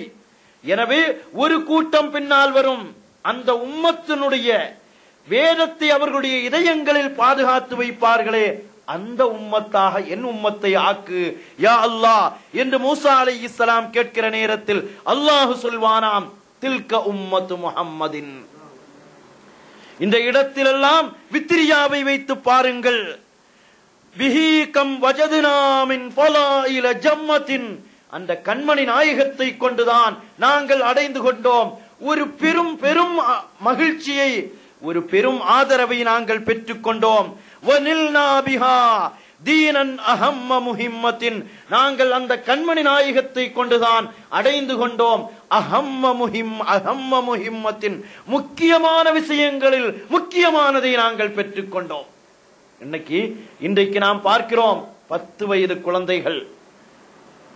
எனவே ஒரு கூட்டம் பின்னால் வரும், அந்த உம்மத்தினுடைய வேதத்தை அவர்களுடைய இதயங்களில் பாதுகாத்து வைப்பார்களே, அந்த உம்மத்தாக என் உம்மத்தை ஆக்கு யா அல்லாஹ் என்று மூசா அலைஹிஸ்ஸலாம் கேட்கிற நேரத்தில் அல்லாஹ் சொல்வானாம், தில்க உம்மத்து முஹம்மதின். இந்த இடத்திலெல்லாம் வித்ரியாவை வைத்து பாருங்கள். விஹீகம் வஜதுனா மின் ஃபலாயில ஜம்மத்தின், அந்த கண்மணி நாயகத்தை கொண்டுதான் நாங்கள் அடைந்து கொண்டோம் ஒரு பெரும் பெரும் மகிழ்ச்சியை, ஒரு பெரும் ஆதரவை நாங்கள் பெற்றுக் கொண்டோம். வனில்னா பிஹா தீனன் அஹம்ம முஹிம்மத்தின், நாங்கள் அந்த கண்மணி நாயகத்தை கொண்டுதான் அடைந்து கொண்டோம் அஹம்ம முஹிம்மத்தின், முக்கியமான விஷயங்களில் முக்கியமானதை நாங்கள் பெற்றுக் கொண்டோம். இன்றைக்கு நாம் பார்க்கிறோம் 10 வயது குழந்தைகள்,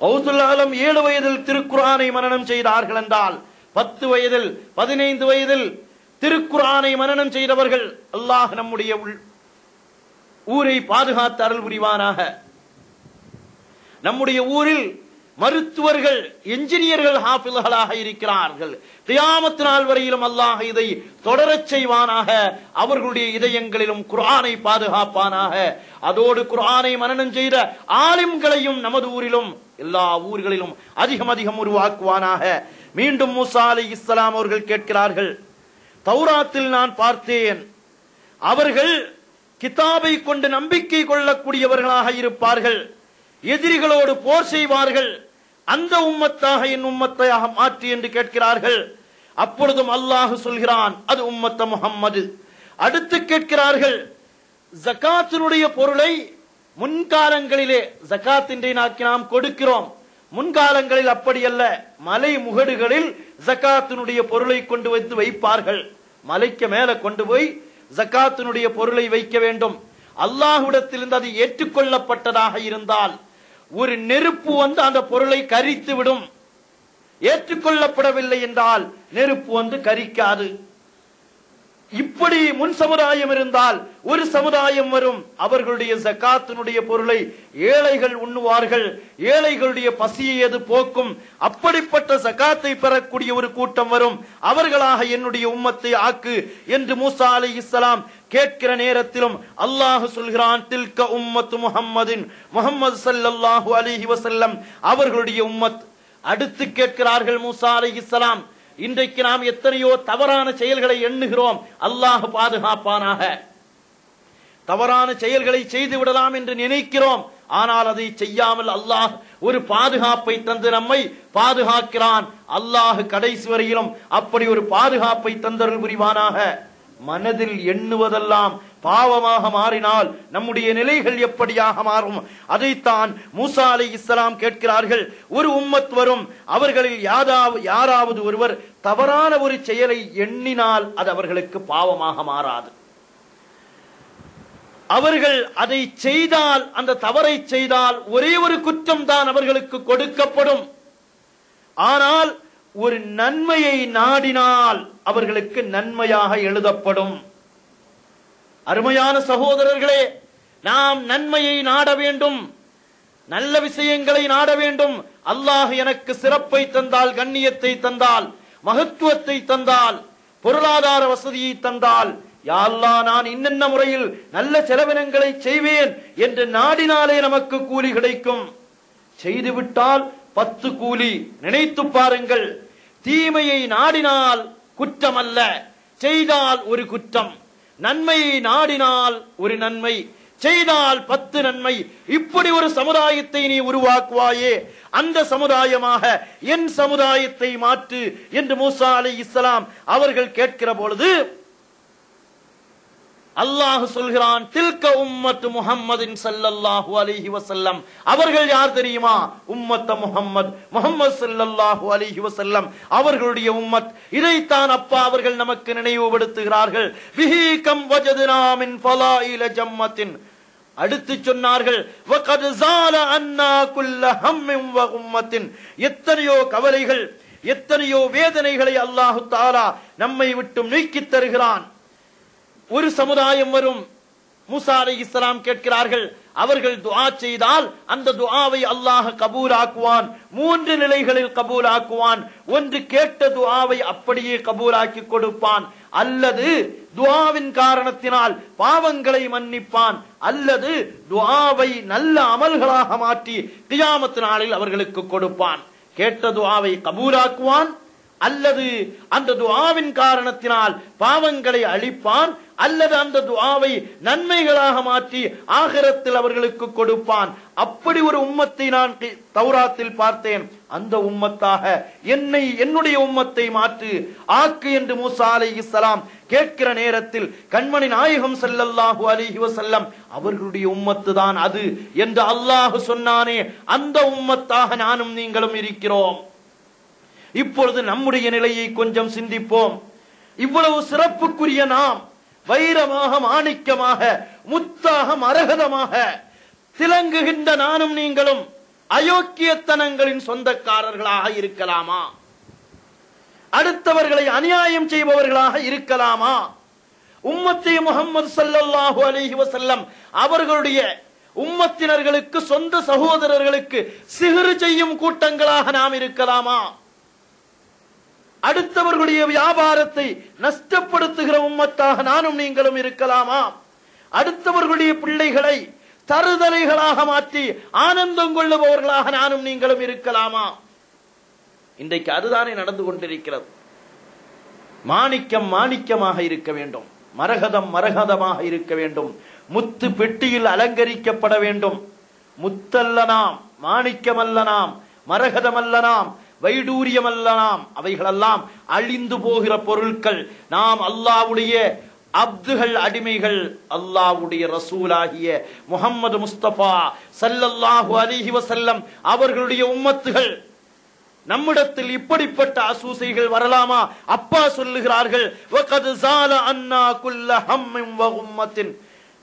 கௌசுல் ஆலம் 7 வயதில் திருக்குர்ஆனை மனனம் செய்தார்கள் என்றால், 10 வயதில் 15 வயதில் திருக்குர்ஆனை மனனம் செய்தவர்கள், அல்லாஹ் நம்முடைய ஊரை பாதுகாத்து அருள் புரிவானாக. நம்முடைய ஊரில் மருத்துவர்கள், என்ஜினியர்கள் ஹாஃபில்களாக இருக்கிறார்கள். கியாமத் நாள் வரையிலும் அல்லாஹ் இதை தொடரச் செய்வானாக. அவர்களுடைய இதயங்களிலும் குர்ஆனை பாதுகாப்பானாக. அதோடு குர்ஆனை மனனம் செய்த ஆலிம்களையும் நமது ஊரிலும் எல்லா ஊர்களிலும் அதிகம் அதிகம் உருவாக்குவானாக. மீண்டும் மூசா அலைஹிஸ்ஸலாம் அவர்கள் கேட்கிறார்கள், தௌராத்தில் நான் பார்த்தேன், அவர்கள் கிதாபை கொண்டு நம்பிக்கை கொள்ளக்கூடியவர்களாக இருப்பார்கள், எதிரிகளோடு போர் செய்வார்கள், அந்த உம்மத்தாக என் உம்மத்தையாக மாற்றி என்று கேட்கிறார்கள். அப்பொழுதும் அல்லாஹ் சொல்கிறான், அது உம்மத்த முஹம்மது. அடுத்து கேட்கிறார்கள், ஜகாத்தினுடைய பொருளை முன்காலங்களிலே, ஜகாத் இன்றைக்கு நாம் கொடுக்கிறோம், முன்காலங்களில் அப்படி அல்ல, மலை முகடுகளில் ஜகாத்தினுடைய பொருளை கொண்டு வந்து வைப்பார்கள். மலைக்கு மேல கொண்டு போய் ஜகாத்தினுடைய பொருளை வைக்க வேண்டும். அல்லாஹ்விடத்திலிருந்து அது ஏற்றுக்கொள்ளப்பட்டதாக இருந்தால் ஒரு நெருப்பு வந்து அந்த பொருளை கரித்து விடும். ஏற்றுக்கொள்ளப்படவில்லை என்றால் நெருப்பு வந்து கரிக்காது. இப்படி முன் சமுதாயம் இருந்தால் ஒரு சமுதாயம் வரும், அவர்களுடைய ஜகாத்தினுடைய பொருளை ஏழைகள் உண்ணுவார்கள், ஏழைகளுடைய பசியை அது போக்கும். அப்படிப்பட்ட ஜகாத்தை பெறக்கூடிய ஒரு கூட்டம் வரும், அவர்களாக என்னுடைய உம்மத்தை ஆக்கு என்று மூசா அலைஹிஸ்ஸலாம் கேட்கிற நேரத்திலும் அல்லாஹ் சொல்கிறான், தில்க உம்மத்து முஹம்மதின், முஹம்மது ஸல்லல்லாஹு அலைஹி வஸல்லம் அவர்களுடைய உம்மத். அடுத்து கேட்கிறார்கள் மூசா அலைஹிஸ்ஸலாம், இன்றைக்கு நாம் எத்தனையோ தவறான செயல்களை எண்ணுகிறோம், அல்லாஹ் பாதுகாப்பானாக. தவறான செயல்களை செய்து விடலாம் என்று நினைக்கிறோம், ஆனால் அதை செய்யாமல் அல்லாஹ் ஒரு பாதுகாப்பை தந்து நம்மை பாதுகாக்கிறான். அல்லாஹ் கடைசி வரையிலும் அப்படி ஒரு பாதுகாப்பை தந்தருள் புரிவானாக. மனதில் எண்ணுவதெல்லாம் பாவமாக மாறினால் நம்முடைய நிலைகள் எப்படியாக மாறும்? அதைத்தான் மூசா அலைஹிஸ்ஸலாம் கேட்கிறார்கள். ஒரு உம்மத் வரும், அவர்களில் யாராவது ஒருவர் தவறான ஒரு செயலை எண்ணினால் அது அவர்களுக்கு பாவமாக மாறாது. அவர்கள் அதை செய்தால், அந்த தவறை செய்தால் ஒரே ஒரு குற்றம் தான் அவர்களுக்கு கொடுக்கப்படும். ஆனால் ஒரு நன்மையை நாடினால் அவர்களுக்கு நன்மையாக எழுதப்படும். அருமையான சகோதரர்களே, நாம் நன்மையை நாட வேண்டும், நல்ல விஷயங்களை நாட வேண்டும். அல்லாஹ் எனக்கு சிறப்பை தந்தால், கண்ணியத்தை தந்தால், மகத்துவத்தை தந்தால், பொருளாதார வசதியை தந்தால், யா அல்லாஹ் நான் இன்னென்ன முறையில் நல்ல செலவினங்களை செய்வேன் என்று நாடினாலே நமக்கு கூலி கிடைக்கும். செய்துவிட்டால் 10 கூலி. நினைத்து பாருங்கள், தீமையை நாடினால் குற்றம் அல்ல, செய்தால் ஒரு குற்றம். நன்மையை நாடினால் ஒரு நன்மை, செய்தால் 10 நன்மை. இப்படி ஒரு சமுதாயத்தை நீ உருவாக்குவாயே, அந்த சமுதாயமாக என் சமுதாயத்தை மாற்று என்று மூசா அலைஹிஸ்ஸலாம் அவர்கள் கேட்கிற பொழுது அல்லாஹ் சொல்கிறான், தில்க உம்மத்து முஹம்மதின் ஸல்லல்லாஹு அலைஹி வஸல்லம். அவர்கள் யார் தெரியுமா? உம்மத்த முஹம்மத், முஹம்மது ஸல்லல்லாஹு அலைஹி வஸல்லம் அவர்களுடைய உம்மத். இதைத்தான் அப்பா அவர்கள் நமக்கு நினைவுபடுத்துகிறார்கள். பிஹி கம் வஜத்னா மின் ஃபலாயில ஜம்மத்தின். அடுத்து சொன்னார்கள், வகத் ஸால அன்னா குல்ல ஹம்மின் வ உம்மத்தின். எத்தனையோ கவலைகள், எத்தனையோ வேதனைகளை அல்லாஹ் தஆலா நம்மை விட்டு நீக்கித் தருகிறான். ஒரு சமுதாயம் வரும், மூசா அலைஹிஸ்ஸலாம் கேட்கிறார்கள், அவர்கள் துஆ செய்தால் அந்த துஆவை அல்லாஹ் கபூலாக்குவான். 3 நிலைகளில் கபூலாக்குவான். ஒன்று, கேட்ட துஆவை அப்படியே கபூலாக்கி கொடுப்பான், அல்லது துஆவின் காரணத்தினால் பாவங்களை மன்னிப்பான், அல்லது துஆவை நல்ல அமல்களாக மாற்றி கியாமத் நாளில் அவர்களுக்கு கொடுப்பான். கேட்ட துஆவை கபூலாக்குவான், அல்லது அந்த துஆவின் காரணத்தினால் பாவங்களை அழிப்பான், அல்லது அந்த துஆவை நன்மைகளாக மாற்றி ஆகிரத்தில் அவர்களுக்கு கொடுப்பான். அப்படி ஒரு உம்மத்தை நான் தௌராத்தில் பார்த்தேன். அந்த உம்மத்தாக என்னை, என்னுடைய உம்மத்தை மாற்று, ஆக்கு என்று மூசா அலைஹிஸ்ஸலாம் கேட்கிற நேரத்தில் கண்மணி நாயகம் ஸல்லல்லாஹு அலைஹி வஸல்லம் அவர்களுடைய உம்மத்து தான் அது என்று அல்லாஹ் சொன்னானே, அந்த உம்மத்தாக நானும் நீங்களும் இருக்கிறோம். இப்பொழுது நம்முடைய நிலையை கொஞ்சம் சிந்திப்போம். இவ்வளவு சிறப்புக்குரிய நாம் வைரமாக, மாணிக்கமாக, முத்தாக, மரகதமாக திலங்குகின்ற நானும் நீங்களும் அயோக்கியத்தனங்களின் சொந்தக்காரர்களாக இருக்கலாமா? அடுத்தவர்களை அநியாயம் செய்பவர்களாக இருக்கலாமா? உம்மத்தி முஹம்மது ஸல்லல்லாஹு அலைஹி வஸல்லம் அவர்களுடைய உம்மத்தினர்களுக்கு, சொந்த சகோதரர்களுக்கு சிஹ்ர் செய்யும் கூட்டங்களாக நாம் இருக்கலாமா? அடுத்தவர்களுடைய வியாபாரத்தை நஷ்டப்படுத்துகிற உம்மத்தாக நானும் நீங்களும் இருக்கலாமா? அடுத்தவர்களுடைய பிள்ளைகளை தருதலைகளாக மாற்றி ஆனந்தம் கொள்ளுபவர்களாக நானும் நீங்களும் இருக்கலாமா? இன்றைக்கு அதுதானே நடந்து கொண்டிருக்கிறது. மாணிக்கம் மாணிக்கமாக இருக்க வேண்டும், மரகதம் மரகதமாக இருக்க வேண்டும், முத்து பெட்டியில் அலங்கரிக்கப்பட வேண்டும். முத்தல்ல நாம், மாணிக்கமல்ல நாம், மரகதமல்ல நாம், வைடூரியமல்ல நாம், அவைகளெல்லாம் அழிந்து போகிற பொருட்கள். நாம் அல்லாஹ்வுடைய அப்துகள், அடிமைகள். அல்லாஹ்வுடைய ரசூலாகிய முஹம்மது முஸ்தபா ஸல்லல்லாஹு அலைஹி வஸல்லம் அவர்களுடைய உம்மத்துகள். நம்மிடத்தில் இப்படிப்பட்ட அசூசைகள் வரலாமா? அப்பா சொல்லுகிறார்கள், வகத் ஸால அன்னா குல்ல ஹம்மின் வ உம்மத்தின்.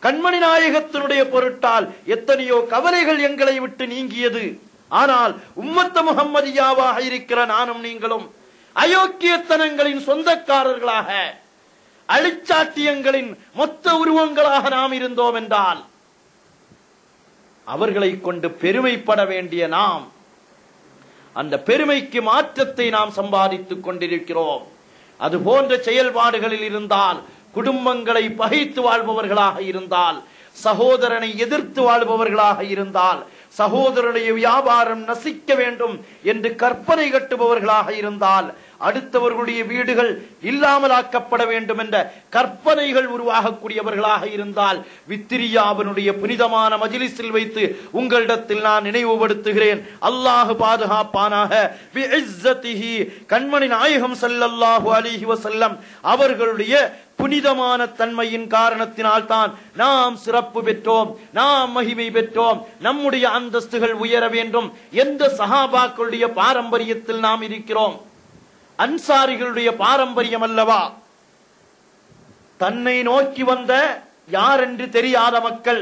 கண்மணி நாயகத்தினுடைய பொருட்டால் எத்தனையோ கவலைகள் எங்களை விட்டு நீங்கியது. ஆனால் உம்மத்த முஹம்மதியாவாக இருக்கிற நானும் நீங்களும் அயோக்கியத்தனங்களின் சொந்தக்காரர்களாக, அழிச்சாட்டியங்களின் மொத்த உருவங்களாக நாம் இருந்தோம் என்றால் அவர்களை கொண்டு பெருமைப்பட வேண்டிய நாம் அந்த பெருமைக்கு மாற்றத்தை நாம் சம்பாதித்துக் கொண்டிருக்கிறோம். அது போன்ற செயல்பாடுகளில் இருந்தால், குடும்பங்களை பகைத்து வாழ்பவர்களாக இருந்தால், சகோதரனை எதிர்த்து வாழ்பவர்களாக இருந்தால், சகோதரனுடைய வியாபாரம் நசிக்க வேண்டும் என்று கற்பனை கட்டுபவர்களாக இருந்தால், அடுத்தவர்களுடைய வீடுகள் இல்லாமலாக்கப்பட வேண்டும் என்ற கற்பனைகள் உருவாகக்கூடியவர்களாக இருந்தால், வித்திரியாவினுடைய புனிதமான மஜ்லிஸில் வைத்து உங்களிடத்தில் நான் நினைவுபடுத்துகிறேன். அல்லாஹ் பாதுகாப்பானாக. பிஇஸ்ஸத்திஹி, கண்மணி நாயகம் ஸல்லல்லாஹு அலைஹி வஸல்லம் அவர்களுடைய புனிதமான தன்மையின் காரணத்தினால் தான் நாம் சிறப்பு பெற்றோம், நாம் மகிமை பெற்றோம், நம்முடைய அந்தஸ்துகள் உயர வேண்டும். எந்த சஹாபாக்களுடைய பாரம்பரியத்தில் நாம் இருக்கிறோம்? அன்சாரிகளுடைய பாரம்பரியம் அல்லவா? தன்னை நோக்கி வந்த யார் என்று தெரியாத மக்கள்,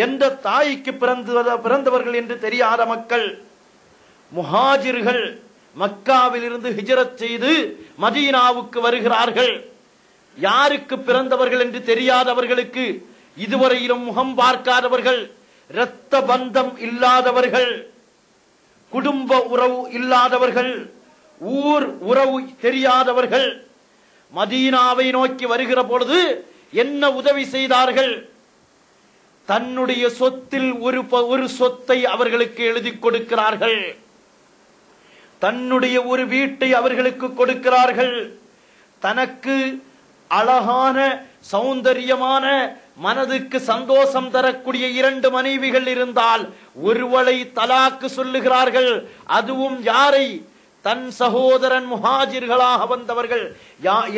எந்த தாய்க்கு பிறந்தவர்கள் என்று தெரியாத மக்கள், முஹாஜிர்கள் மக்காவில் இருந்து ஹிஜ்ரத் செய்து மதீனாவுக்கு வருகிறார்கள். யாருக்கு பிறந்தவர்கள் என்று தெரியாதவர்களுக்கு, இதுவரையிலும் முகம் பார்க்காதவர்கள், இரத்த பந்தம் இல்லாதவர்கள், குடும்ப உறவு இல்லாதவர்கள், ஊர் உறவு தெரியாதவர்கள் மதீனாவை நோக்கி வருகிற பொழுது என்ன உதவி செய்தார்கள்? தன்னுடைய சொத்தில் ஒரு சொத்தை அவர்களுக்கு எழுதி கொடுக்கிறார்கள், தன்னுடைய ஒரு வீட்டை அவர்களுக்கு கொடுக்கிறார்கள், தனக்கு அழகான சௌந்தரியமான மனதுக்கு சந்தோஷம் தரக்கூடிய 2 மனைவிகள் இருந்தால் ஒருவளை தலாக்கு சொல்லுகிறார்கள். அதுவும் யாரை? தன் சகோதரன் முஹாஜிர்களாக வந்தவர்கள்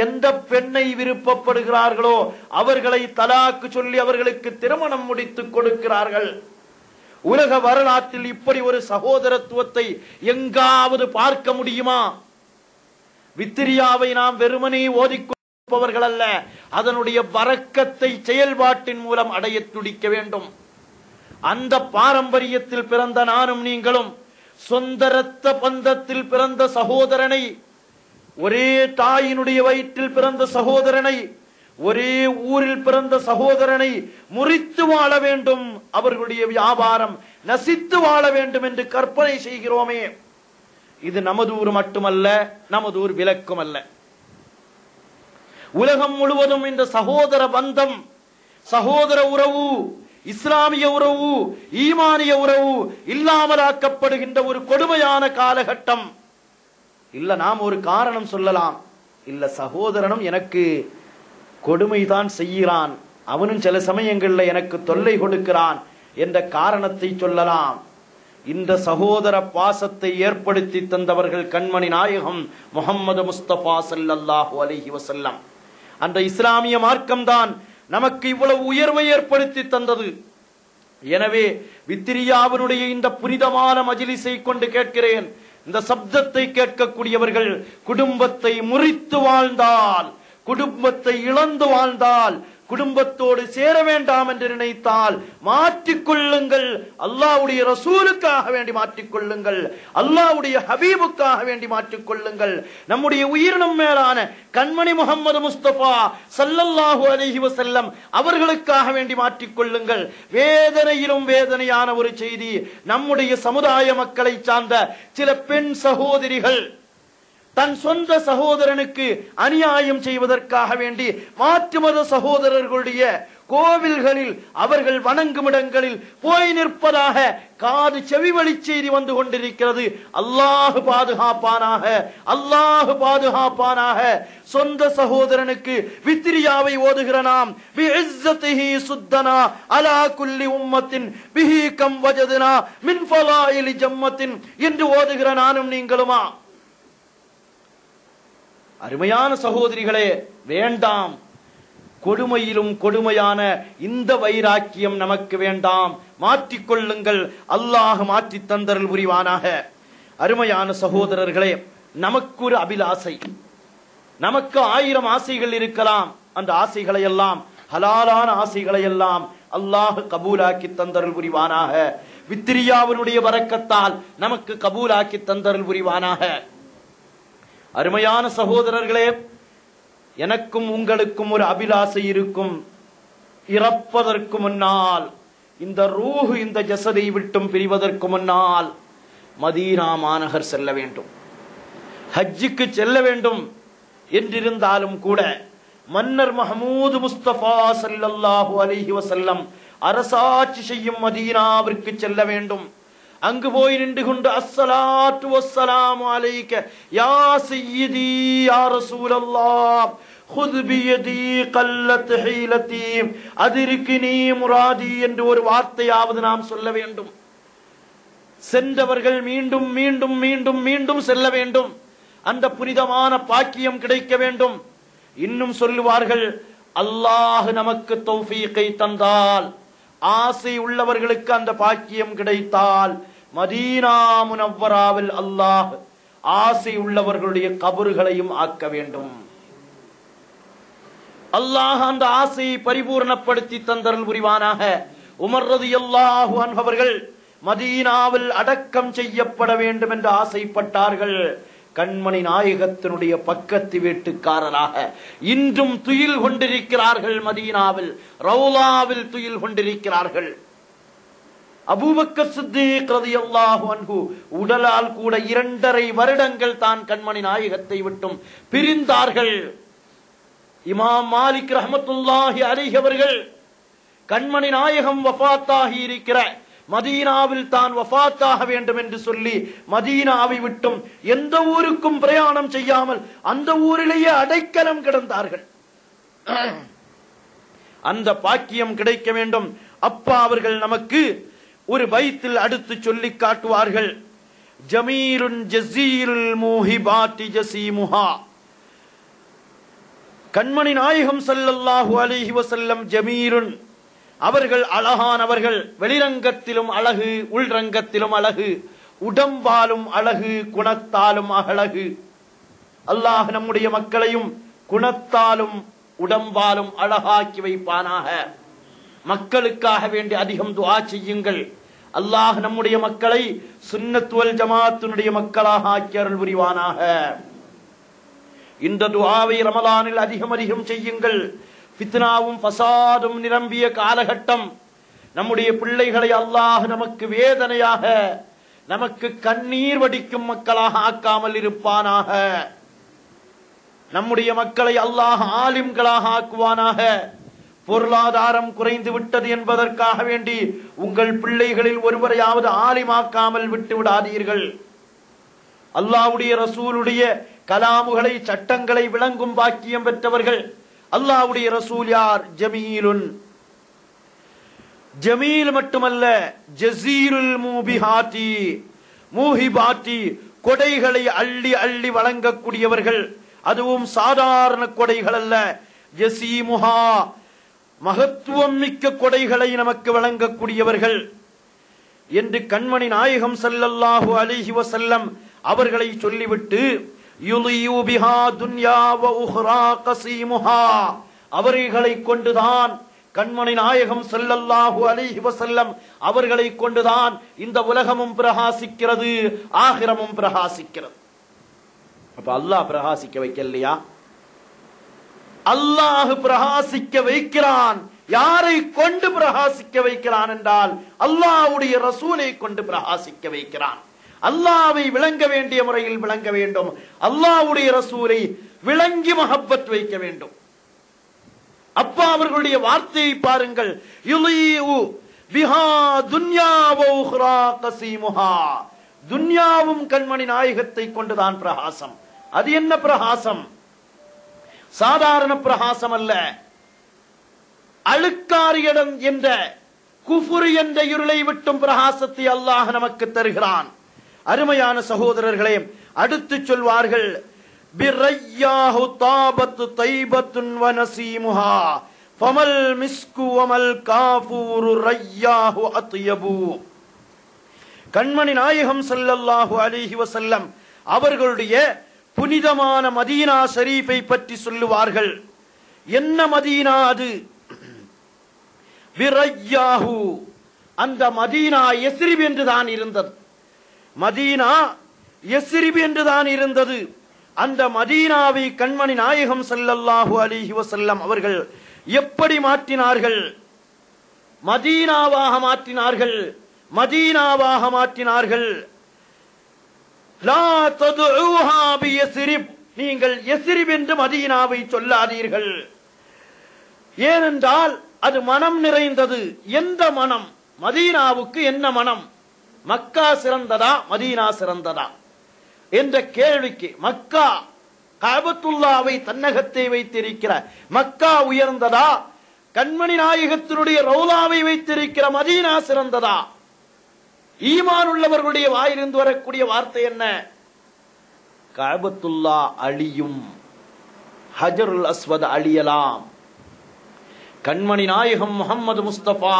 எந்த பெண்ணை விருப்பப்படுகிறார்களோ அவர்களை தலாக்கு சொல்லி அவர்களுக்கு திருமணம் முடித்துக் கொடுக்கிறார்கள். உலக வரலாற்றில் இப்படி ஒரு சகோதரத்துவத்தை எங்காவது பார்க்க முடியுமா? வித்திரியாவை நாம் வெறுமனே ஓதிக்கொள்பவர்கள் அல்ல, அதனுடைய பரக்கத்தை செயல்பாட்டின் மூலம் அடைய துடிக்க வேண்டும். அந்த பாரம்பரியத்தில் பிறந்த நானும் நீங்களும் சொந்த இரத்த பந்தத்தில் பிறந்த சகோதரனை, ஒரே தாயினுடைய வயிற்றில் பிறந்த சகோதரனை, ஒரே ஊரில் பிறந்த சகோதரனை முறித்து வாழ வேண்டும், அவர்களுடைய வியாபாரம் நசித்து வாழ வேண்டும் என்று கற்பனை செய்கிறோமே. இது நமது ஊர் மட்டுமல்ல, நமது ஊர் விலக்கும் அல்ல. உலகம் முழுவதும் இந்த சகோதர பந்தம், சகோதர உறவு, இஸ்லாமிய உறவு, ஈமானிய உறவு இல்லாமலாக்கப்படுகின்ற ஒரு கொடுமையான காலகட்டம். இல்ல, நாம் ஒரு காரணம் சொல்லலாம். இல்ல, சகோதரனும் எனக்கு கொடுமைதான் செய்கிறான், அவனும் சில சமயங்கள்ல எனக்கு தொல்லை கொடுக்கிறான் என்ற காரணத்தை சொல்லலாம். இந்த சகோதர பாசத்தை ஏற்படுத்தி தந்தவர்கள் கண்மணி நாயகம் முஹம்மது முஸ்தபா ஸல்லல்லாஹு அலைஹி வஸல்லம். அந்த இஸ்லாமிய மார்க்கம்தான் நமக்கு இவ்வளவு உயர்வை ஏற்படுத்தி தந்தது. எனவே வித்திரியாவினுடைய இந்த புனிதமான மஜ்லிஸை கொண்டு கேட்கிறேன், இந்த சப்தத்தை கேட்கக்கூடியவர்கள் குடும்பத்தை முறித்து வாழ்ந்தால், குடும்பத்தை இழந்து வாழ்ந்தால், குடும்பத்தோடு சேர வேண்டாம் என்று நினைத்தால் மாற்றிக்கொள்ளுங்கள். அல்லாஹ்வுடைய ரசூலுக்காக வேண்டி மாற்றிக்கொள்ளுங்கள், அல்லாஹ்வுடைய ஹபீபுக்காக வேண்டி மாற்றிக்கொள்ளுங்கள். நம்முடைய உயிரினம் மேலான கண்மணி முஹம்மது முஸ்தபா ஸல்லல்லாஹு அலைஹி வஸல்லம் அவர்களுக்காக வேண்டி மாற்றிக்கொள்ளுங்கள். வேதனையிலும் வேதனையான ஒரு செய்தி, நம்முடைய சமுதாய மக்களை சார்ந்த சில பெண் சகோதரிகள் தன் சொந்த சகோதரனுக்கு அநியாயம் செய்வதற்காக வேண்டி மாற்று மத சகோதரர்களுடைய கோவில்களில், அவர்கள் வணங்கும் இடங்களில் போய் நிற்பதாக காது செவிவழி செய்தி வந்து கொண்டிருக்கிறது. அல்லாஹ் பாதுகாப்பானாக, அல்லாஹ் பாதுகாப்பானாக. சொந்த சகோதரனுக்கு வித்ரியாவை ஓதுகிற நாம் பிஇஸ்ஸத்திஹி சுத்தனா அலா குல்லி உம்மத்தின் பிஹி கம் வஜதனா மின் ஃபலாயிலி ஜம்மத்தின் என்று ஓதுகிற நானும் நீங்களுமா? அருமையான சகோதரிகளே, வேண்டாம். கொடுமையிலும் கொடுமையான இந்த வைராக்கியம் நமக்கு வேண்டாம். மாற்றிக்கொள்ளுங்கள், அல்லாஹ் மாற்றி தந்தருள் புரிவானாக. அருமையான சகோதரர்களே, நமக்கு ஒரு அபிலாசை, நமக்கு 1000 ஆசைகள் இருக்கலாம். அந்த ஆசைகளை எல்லாம், ஹலாலான ஆசைகளை எல்லாம் அல்லாஹ் கபூலாக்கி தந்தருள் புரிவானாக. வித்ரியாவினுடைய பரக்கத்தால் நமக்கு கபூலாக்கி தந்தருள் புரிவானாக. அருமையான சகோதரர்களே, எனக்கும் உங்களுக்கும் ஒரு அபிலாசை இருக்கும். இறப்பதற்கு முன்னால், இந்த ரூஹ் இந்த ஜஸதை விட்டும் பிரிவதற்கு முன்னால் மதீனா மாநகர் செல்ல வேண்டும், ஹஜ்ஜுக்கு செல்ல வேண்டும் என்றிருந்தாலும் கூட மன்னர் மஹமூது முஸ்தபா ஸல்லல்லாஹு அலைஹி வஸல்லம் அரசாட்சி செய்யும் மதீனாவிற்கு செல்ல வேண்டும். அங்கு போய் நின்று கொண்டு அஸ்ஸலாத்து வஸ்ஸலாமு அலைக யா சய்யிதி யா ரசூலல்லாஹ் خذ بيدي قلت حيلتي أدركني مرادي என்று ஒரு வார்த்தையாவது நாம் சொல்ல வேண்டும். சென்றவர்கள் மீண்டும் மீண்டும் மீண்டும் மீண்டும் செல்ல வேண்டும். அந்த புனிதமான பாக்கியம் கிடைக்க வேண்டும். இன்னும் சொல்லுவார்கள், அல்லாஹ் நமக்கு தௌஃபீகை தந்தால், ஆசை உள்ளவர்களுக்கு அந்த பாக்கியம் கிடைத்தால் மதீனா முனவ்வராவில் அல்லாஹ் ஆசை உள்ளவர்களுடைய கபறுகளையும் ஆக்க வேண்டும். அல்லாஹ் அந்த ஆசையை பரிபூர்ணப்படுத்தி தந்தருள் புரிவானாக. உமர் ரலியல்லாஹு அன்ஹு அவர்கள் மதீனாவில் அடக்கம் செய்யப்பட வேண்டும் என்று ஆசைப்பட்டார்கள். கண்மணி நாயகத்தினுடைய பக்கத்து வீட்டுக்காரராக இன்றும் துயில் கொண்டிருக்கிறார்கள். மதீனாவில் ரவுலாவில் துயில் கொண்டிருக்கிறார்கள். அபூபக்கர் சித்தீக் ரலியல்லாஹு அன்ஹு உடலால் கூட 2.5 வருடங்கள் தான் கண்மணி நாயகத்தை விட்டும் பிரிந்தார்கள். இமாம் மாலிக் ரஹ்மத்துல்லாஹி அலைஹி அவர்கள் கண்மணி நாயகம் வஃபாத்தாகி இருக்கிற மதீனாவில் தான் வஃபாத்தாக வேண்டும் என்று சொல்லி மதீனாவை விட்டும் எந்த ஊருக்கும் பிரயாணம் செய்யாமல் அந்த ஊரிலேயே அடைக்கலம் கிடந்தார்கள். அந்த பாக்கியம் கிடைக்க வேண்டும். அப்பா அவர்கள் நமக்கு ஒரு பைத்தில் அடுத்து சொல்லி காட்டுவார்கள், ஜமீலுன் ஜஸீலுல் மூஹிபாத்தி ஜஸீமுஹா. கண்மணி நாயகம் ஸல்லல்லாஹு அலைஹி வஸல்லம் ஜமீலுன், அவர்கள் அழகானவர்கள், வெளிரங்கத்திலும் அழகு, உள்ரங்கத்திலும் அழகு, உடம்பாலும் அழகு, குணத்தாலும் அழகு. அல்லாஹ் நம்முடைய மக்களையும் குணத்தாலும் உடம்பாலும் அழகாக்கி வைப்பானாக. மக்களுக்காக வேண்டி அதிகம் துஆ செய்யுங்கள். அல்லாஹ் நம்முடைய மக்களை சுன்னத் வல் ஜமாஅத்தினுடைய மக்களாக ஆக்கி அருள் புரிவானாக. இந்த துஆவை ரமலானில் அதிகம் அதிகம் செய்யுங்கள். ஃபித்னாவும் ஃபசாதும் நிரம்பிய காலகட்டம். நம்முடைய பிள்ளைகளை அல்லாஹ் நமக்கு வேதனையாக, நமக்கு கண்ணீர் வடிக்கும் மக்களாக ஆக்காமல் இருப்பானாக. நம்முடைய மக்களை அல்லாஹ் ஆலிம்களாக ஆக்குவானாக. பொருளாதாரம் குறைந்து விட்டது என்பதற்காக வேண்டி உங்கள் பிள்ளைகளில் ஒருவரையாவது ஆலிமாக்காமல் விட்டு விடாதீர்கள். அல்லாஹ்வுடைய ரசூலுடைய கலாமுகளை, சட்டங்களை விளங்கும் பாக்கியம் பெற்றவர்கள். அல்லாஹ்வுடைய ரசூல் யார்? ஜமீலுன். ஜமீல் மட்டுமல்ல, ஜஸீலுல் மூபிஹாத்தி, மூஹிபாத்தி, கொடைகளை அள்ளி அள்ளி வழங்கக்கூடியவர்கள். அதுவும் சாதாரண கொடைகள் அல்ல. ஜஸீமுஹா, மகத்துவம் மிக்க கொடைகளை நமக்கு வழங்கக்கூடியவர்கள் என்று கண்மணி நாயகம் ஸல்லல்லாஹு அலைஹி வஸல்லம் அவர்களை சொல்லிவிட்டு, யுலியு பிஹா துன்யா வ உஹ்ரா கஸீமுஹா, அவர்களை கொண்டுதான், கண்மணி நாயகம் ஸல்லல்லாஹு அலைஹி வஸல்லம் அவர்களை கொண்டுதான் இந்த உலகமும் பிரகாசிக்கிறது, ஆகிரமும் பிரகாசிக்கிறது. அப்ப அல்லாஹ் பிரகாசிக்க வைக்கலையா? அல்லாஹ் பிரகாசிக்க வைக்கிறான். யாரை கொண்டு பிரகாசிக்க வைக்கிறான் என்றால் அல்லாஹ்வுடைய ரசூலை கொண்டு பிரகாசிக்க வைக்கிறான். அல்லாஹ்வை விளங்க வேண்டிய முறையில் விளங்க வேண்டும். அல்லாஹ்வுடைய ரசூலை விளங்கி மஹப்பத் வைக்க வேண்டும். அப்பா அவர்களுடைய வார்த்தையை பாருங்கள், யுலியு பிஹா துன்யா வ உஹ்ரா கஸீமுஹா, துன்யாவும் கண்மணி நாயகத்தை கொண்டுதான் பிரகாசம். அது என்ன பிரகாசம்? சாதாரண பிரகாசம் அல்ல. அழுக்காரியிடம் என்ற குஃபுர் என்ற இருளை விட்டும் பிரகாசத்தை அல்லாஹ் நமக்கு தருகிறான். அருமையான சகோதரர்களே, அடுத்து சொல்வார்கள், பிர்ரையாஹு தாபத்து தைபத்துன் வ நஸீமுஹா ஃபமல் மிஸ்கு வமல் காஃபூரு ரையாஹு அத்யபு. கண்மணி நாயகம் ஸல்லல்லாஹு அலைஹி வஸல்லம் அவர்களுடைய புனிதமான மதீனா ஷரீஃபை பற்றி சொல்லுவார்கள். என்ன மதீனா அது? பிர்ரையாஹு, அந்த மதீனா யஸ்ரிப் என்றுதான் இருந்தது. மதீனா யஸ்ரிப் என்றுதான் இருந்தது. அந்த மதீனாவை கண்மணி நாயகம் ஸல்லல்லாஹு அலைஹி வஸல்லம் அவர்கள் எப்படி மாற்றினார்கள்? மதீனாவாக மாற்றினார்கள். மதீனாவாக மாற்றினார்கள். லா ததுஊஹா பியஸ்ரிப், நீங்கள் யஸ்ரிப் என்று மதீனாவை சொல்லாதீர்கள். ஏனென்றால் அது மனம் நிறைந்தது. எந்த மனம்? மதீனாவுக்கு என்ன மனம்? மக்கா சிறந்ததா மதீனா சிறந்ததா என்ற கேள்விக்கு, மக்கா கஅபத்துல்லாவை தன்னகத்தை வைத்திருக்கிற மக்கா உயர்ந்ததா, கண்மணி நாயகத்தினுடைய ரௌலாவை வைத்திருக்கிற மதீனா சிறந்ததா? ஈமான் உள்ளவர்களுடைய வாயிலிருந்து வரக்கூடிய வார்த்தை என்ன? கஅபத்துல்லா அழியும், ஹஜருல் அஸ்வத் அழியலாம். கண்மணி நாயகம் முஹம்மது முஸ்தபா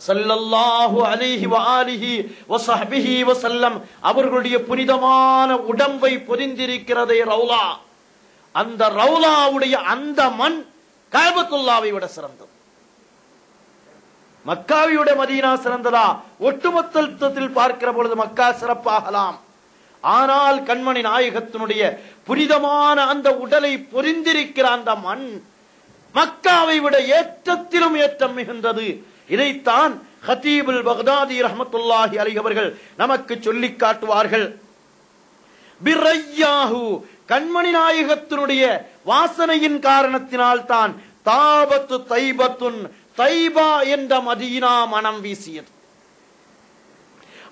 ஸல்லல்லாஹு அலைஹி வஆலிஹி வஸஹ்பிஹி வஸல்லம் அவர்களுடைய புனிதமான உடம்பை பொதிந்திருக்கிறதே ரௌலா, அந்த ரௌலாவுடைய அந்த மண் கஅபத்துல்லாவை விட சிறந்தது. மக்காவை விட மதீனா சிறந்ததா? ஒட்டுமொத்தத்தில் பார்க்கிற பொழுது மக்கா சிறப்பாகலாம். ஆனால் கண்மணி நாயகத்தினுடைய புனிதமான அந்த உடலை பொதிந்திருக்கிற அந்த மண் மக்காவை விட ஏற்றத்திலும் ஏற்றம் மிகுந்தது. இதைத்தான் ஹதீபுல் பக்தாதி ரஹ்மத்துல்லாஹி அலைஹி அவர்கள் நமக்கு சொல்லி காட்டுவார்கள். பிர்ரையாஹு, கண்மணி நாயகத்தினுடைய வாசனையின் காரணத்தினால் தான் தாபத்து தைபத்துன், தைபா என்ற மதீனா மனம் வீசியது.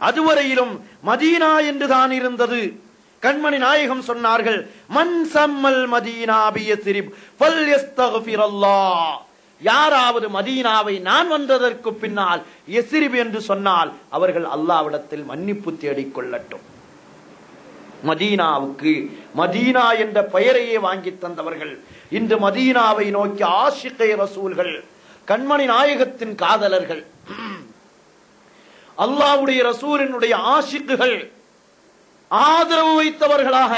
அதுவரையிலும் மதீனா என்றுதான் இருந்தது. கண்மணி நாயகம் சொன்னார்கள், மன் சம்மல் மதீனா பியஸ்ரிப் ஃபல்யஸ்தக்ஃபிரல்லாஹ், யாராவது மதீனாவை நான் வந்ததற்கு பின்னால் யஸ்ரிப் என்று சொன்னால் அவர்கள் அல்லாஹ்விடத்தில் மன்னிப்பு தேடிக் கொள்ளட்டும். மதீனாவுக்கு மதீனா என்ற பெயரையே வாங்கி தந்தவர்கள் இன்று மதீனாவை நோக்கி ஆஷிகை ரசூல்கள், கண்மணி நாயகத்தின் காதலர்கள், அல்லாஹ்வுடைய ரசூலினுடைய ஆஷிக்குகள், ஆதரவு வைத்தவர்களாக,